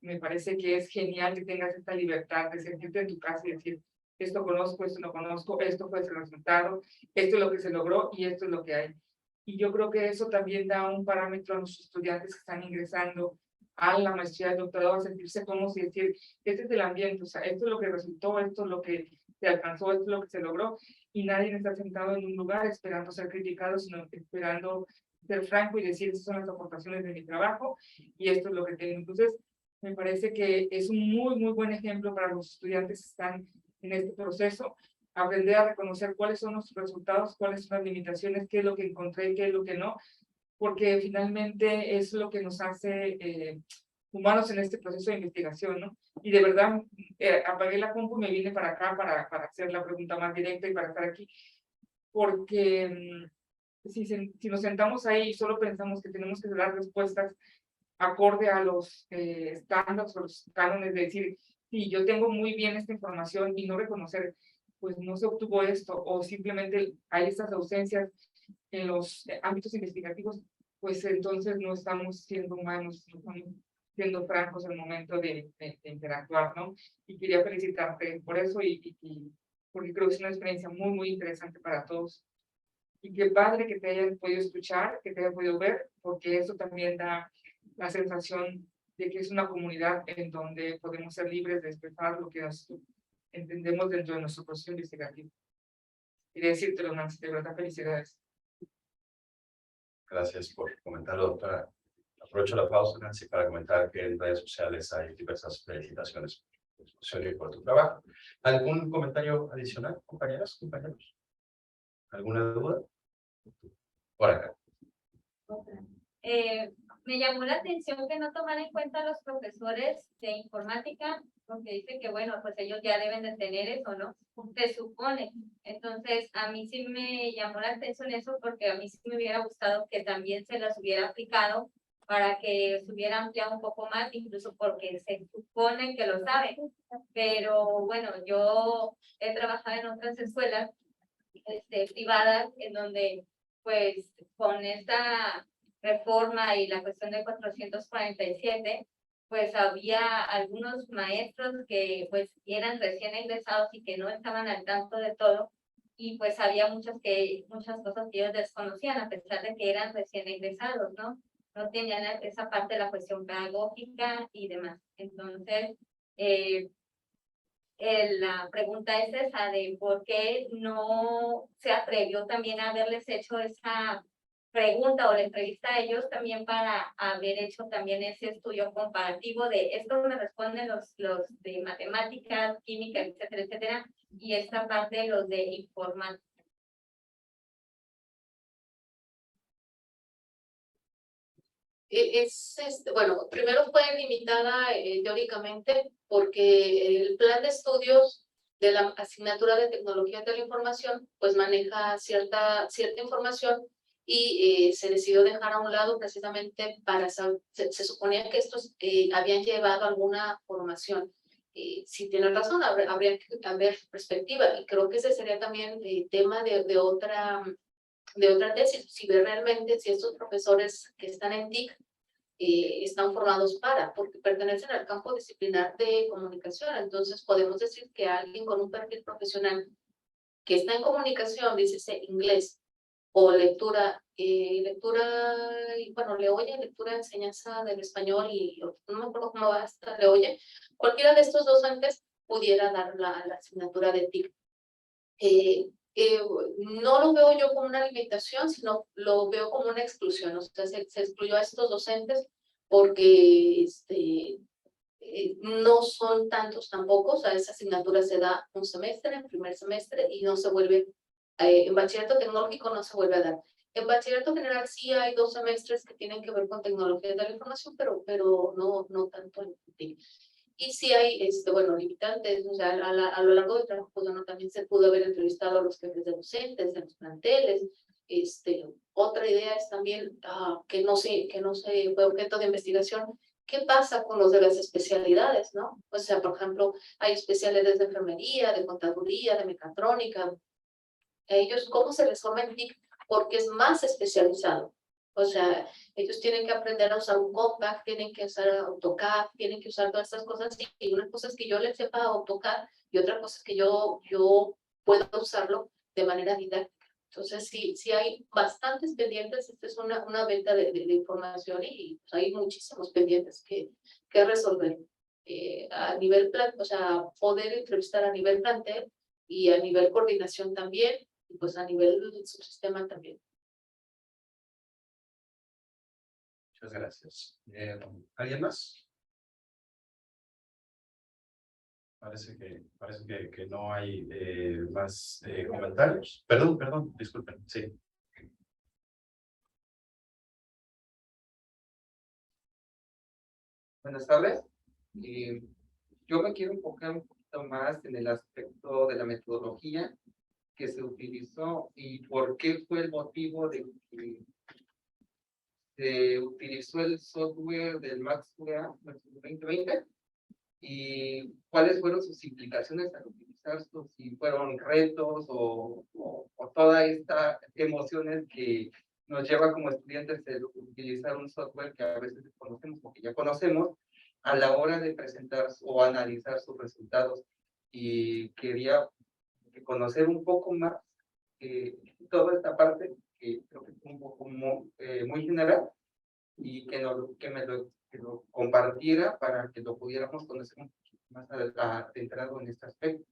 Speaker 7: me parece que es genial que tengas esta libertad de sentirte en tu casa y decir, esto conozco, esto no conozco, esto fue el resultado, esto es lo que se logró y esto es lo que hay. Y yo creo que eso también da un parámetro a los estudiantes que están ingresando a la maestría del doctorado, a sentirse cómodos y decir, este es el ambiente, o sea, esto es lo que resultó, esto es lo que se alcanzó, esto es lo que se logró, y nadie está sentado en un lugar esperando ser criticado, sino esperando ser franco y decir, estas son las aportaciones de mi trabajo, y esto es lo que tengo. Entonces, me parece que es un muy buen ejemplo para los estudiantes que están en este proceso, aprender a reconocer cuáles son nuestros resultados, cuáles son las limitaciones, qué es lo que encontré, qué es lo que no, porque finalmente es lo que nos hace humanos en este proceso de investigación, ¿no? Y de verdad, apagué la compu y me vine para acá para hacer la pregunta más directa y para estar aquí, porque si nos sentamos ahí y solo pensamos que tenemos que dar respuestas acorde a los estándares o los cánones de decir, sí, yo tengo muy bien esta información y no reconocer, pues no se obtuvo esto, o simplemente hay estas ausencias en los ámbitos investigativos, pues entonces no estamos siendo humanos, no estamos siendo francos al momento de interactuar, ¿no? Y quería felicitarte por eso y porque creo que es una experiencia muy, muy interesante para todos. Y qué padre que te hayan podido escuchar, que te hayan podido ver, porque eso también da la sensación de que es una comunidad en donde podemos ser libres de expresar lo que entendemos dentro de nuestro proceso investigativo. Y decírtelo, Nancy, de verdad, felicidades.
Speaker 6: Gracias por comentarlo, doctora. Aprovecho la pausa, Nancy, para comentar que en redes sociales hay diversas felicitaciones por tu exposición y por tu trabajo. ¿Algún comentario adicional, compañeras, compañeros? ¿Alguna duda? Por acá.
Speaker 4: Me llamó la atención que no tomaran en cuenta a los profesores de informática, porque dice que, bueno, pues ellos ya deben de tener eso, ¿no? Se supone. Entonces, a mí sí me llamó la atención eso, porque a mí sí me hubiera gustado que también se las hubiera aplicado para que se hubiera ampliado un poco más, incluso porque se supone que lo saben. Pero bueno, yo he trabajado en otras escuelas privadas en donde, pues, con esta reforma y la cuestión de 447, pues había algunos maestros que pues eran recién ingresados y que no estaban al tanto de todo, y pues había muchas cosas que ellos desconocían a pesar de que eran recién ingresados, ¿no? No tenían esa parte de la cuestión pedagógica y demás. Entonces, la pregunta es esa de por qué no se atrevió también a haberles hecho esa pregunta o la entrevista a ellos también para haber hecho también ese estudio comparativo de esto me responden los de matemáticas, química, etcétera, etcétera, y esta parte los de informática.
Speaker 3: Bueno, primero fue limitada teóricamente porque el plan de estudios de la asignatura de tecnología de la información pues maneja cierta información y se decidió dejar a un lado precisamente para saber, se suponía que estos habían llevado alguna formación. Si tienen razón, habría que haber perspectiva, y creo que ese sería también tema de otra tesis, si ve realmente si estos profesores que están en TIC están formados porque pertenecen al campo disciplinar de comunicación. Entonces podemos decir que alguien con un perfil profesional que está en comunicación, dice inglés, o lectura, bueno, le oye, lectura, enseñanza del español, y no me acuerdo cómo va hasta le oye, cualquiera de estos docentes pudiera dar la asignatura de TIC. No lo veo yo como una limitación, sino lo veo como una exclusión. O sea, se excluyó a estos docentes porque no son tantos tampoco. O sea, esa asignatura se da un semestre, en primer semestre, y no se vuelve, en bachillerato tecnológico no se vuelve a dar. En bachillerato general sí hay 2 semestres que tienen que ver con tecnologías de la información, pero no tanto en TIC. Y sí hay, bueno, limitantes. O sea, a lo largo del trabajo, pues bueno, también se pudo haber entrevistado a los jefes de docentes, de los planteles. Otra idea es también que no se fue objeto de investigación. ¿Qué pasa con los de las especialidades, no? O sea, por ejemplo, hay especialidades de enfermería, de contaduría, de mecatrónica. A ellos, ¿cómo se les forma en TIC? Porque es más especializado. O sea, ellos tienen que aprender a usar un Compact, tienen que usar AutoCAD, tienen que usar todas estas cosas. Y una cosa es que yo les sepa AutoCAD y otra cosa es que yo pueda usarlo de manera didáctica. Entonces, sí hay bastantes pendientes. Esta es una venta de información y pues, hay muchísimos pendientes que resolver. A nivel o sea, poder entrevistar a nivel plantel y a nivel coordinación también, y pues a nivel subsistema también.
Speaker 6: Muchas gracias. ¿Alguien más? Parece que no hay más comentarios. Perdón, disculpen. Sí.
Speaker 7: Buenas tardes. Yo me quiero enfocar un poquito más en el aspecto de la metodología que se utilizó y por qué fue el motivo de que se utilizó el software del MaxQDA 2020 y cuáles fueron sus implicaciones al utilizarlo, si fueron retos o todas estas emociones que nos lleva como estudiantes a utilizar un software que a veces desconocemos o que ya conocemos a la hora de presentar o analizar sus resultados. Y quería conocer un poco más toda esta parte que creo que es un poco muy general y que lo compartiera para que lo pudiéramos conocer un poquito más adentrado en este aspecto.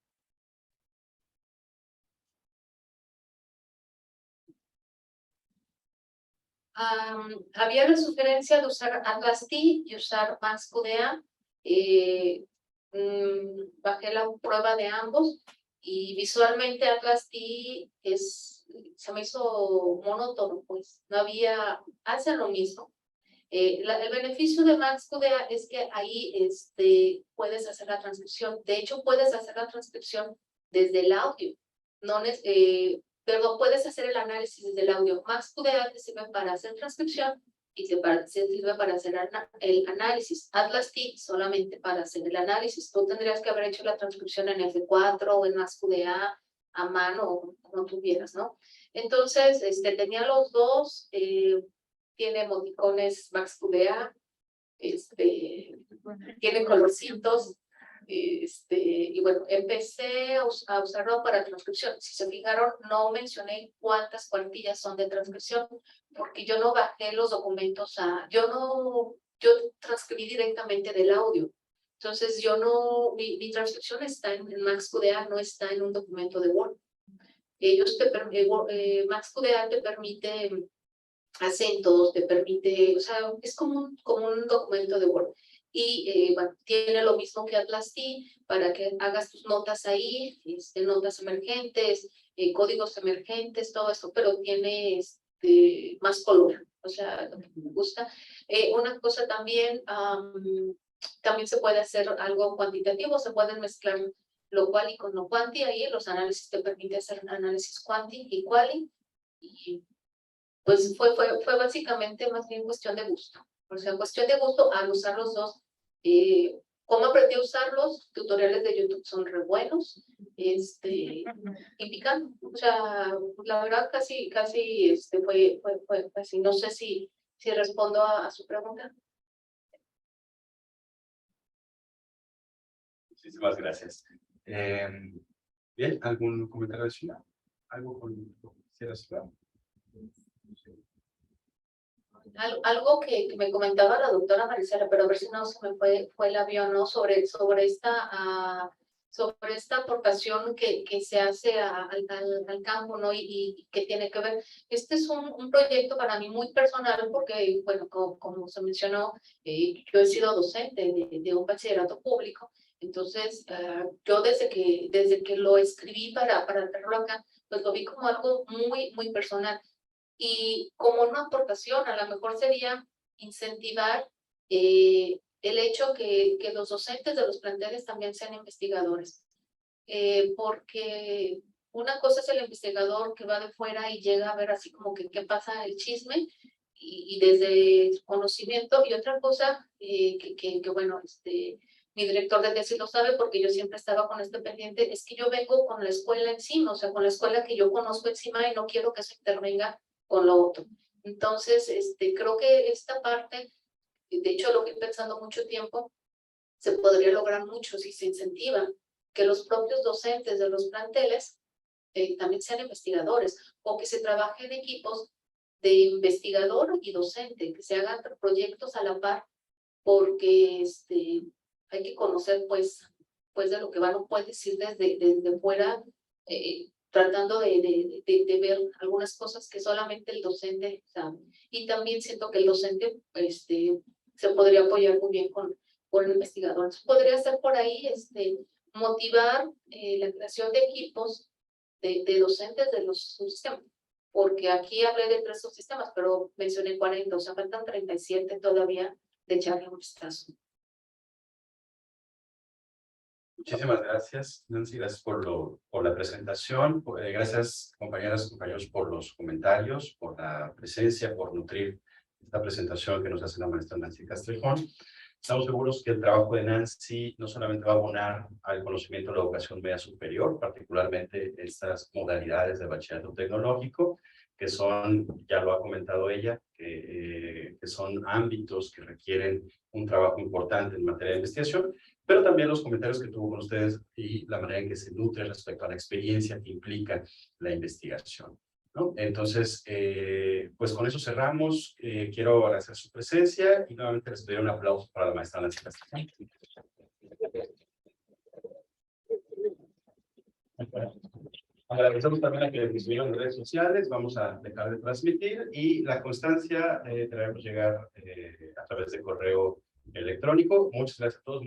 Speaker 3: Había la sugerencia de usar Atlas T y usar MaxQDA. Bajé la prueba de ambos y visualmente Atlas T se me hizo monótono, pues no había, hacen lo mismo. El beneficio de MaxQDA es que ahí puedes hacer la transcripción. De hecho, puedes hacer la transcripción desde el audio. Perdón, puedes hacer el análisis desde el audio. MaxQDA te sirve para hacer transcripción y te sirve para hacer el análisis. Atlas T solamente para hacer el análisis. Tú tendrías que haber hecho la transcripción en F4 o en MaxQDA a mano o como tuvieras, ¿no? Entonces, tenía los dos. Tiene emoticones MaxQDA, tiene colorcitos, y bueno, empecé a usarlo para transcripción. Si se fijaron, no mencioné cuántas cuartillas son de transcripción, porque yo no bajé los documentos yo transcribí directamente del audio. Entonces, mi transcripción está en MaxQDA, no está en un documento de Word. MaxQDA te permite acentos, te permite, o sea, es como un documento de Word. Y bueno, tiene lo mismo que Atlas T para que hagas tus notas ahí, notas emergentes, códigos emergentes, todo esto, pero tiene más color, o sea, lo que me gusta. Una cosa también, también se puede hacer algo cuantitativo, se pueden mezclar lo quali con lo quanti, ahí los análisis te permite hacer un análisis quanti y quali, y pues fue básicamente más bien cuestión de gusto. O sea, cuestión de gusto al usar los dos. ¿Cómo aprendí a usarlos? Tutoriales de YouTube son re buenos. Y picando. O sea, la verdad casi fue así. No sé si respondo a su pregunta.
Speaker 6: Muchísimas gracias. Bien, ¿algún comentario adicional? ¿Algo con lo que quisieras hablar?
Speaker 3: Algo que me comentaba la doctora Marisela, pero a ver si no se me fue el avión, ¿no? Sobre esta aportación que se hace al campo, ¿no? Y que tiene que ver. Este es un proyecto para mí muy personal porque, bueno, como se mencionó, yo he sido docente de un bachillerato público. Entonces, yo desde que lo escribí para traerlo acá, pues lo vi como algo muy, muy personal. Y como una aportación, a lo mejor sería incentivar el hecho que los docentes de los planteles también sean investigadores. Porque una cosa es el investigador que va de fuera y llega a ver así como que qué pasa el chisme y desde su conocimiento, y otra cosa que bueno, mi director de tesis lo sabe porque yo siempre estaba con este pendiente, es que yo vengo con la escuela encima, o sea, con la escuela que yo conozco encima y no quiero que eso intervenga con lo otro. Entonces, creo que esta parte, de hecho lo que he pensado mucho tiempo, se podría lograr mucho si se incentiva que los propios docentes de los planteles también sean investigadores o que se trabaje en equipos de investigador y docente, que se hagan proyectos a la par, porque hay que conocer pues de lo que va, no puedes ir desde fuera tratando de ver algunas cosas que solamente el docente sabe. Y también siento que el docente se podría apoyar muy bien con el investigador. Entonces, podría ser por ahí motivar la creación de equipos de docentes de los subsistemas. Porque aquí hablé de 3 subsistemas, pero mencioné 40, o sea, faltan 37 todavía de echarle un vistazo.
Speaker 6: Muchísimas gracias, Nancy, gracias por la presentación, gracias compañeras y compañeros por los comentarios, por la presencia, por nutrir esta presentación que nos hace la maestra Nancy Castrejón. Estamos seguros que el trabajo de Nancy no solamente va a abonar al conocimiento de la educación media superior, particularmente estas modalidades de bachillerato tecnológico, que son, ya lo ha comentado ella, que son ámbitos que requieren un trabajo importante en materia de investigación, pero también los comentarios que tuvo con ustedes y la manera en que se nutre respecto a la experiencia que implica la investigación, ¿no? Entonces, pues con eso cerramos. Quiero agradecer su presencia y nuevamente les doy un aplauso para la maestra Nancy Castrejón. Agradecemos también a quienes nos vieron en redes sociales. Vamos a dejar de transmitir y la constancia traeremos llegar a través de correo electrónico. Muchas gracias a todos.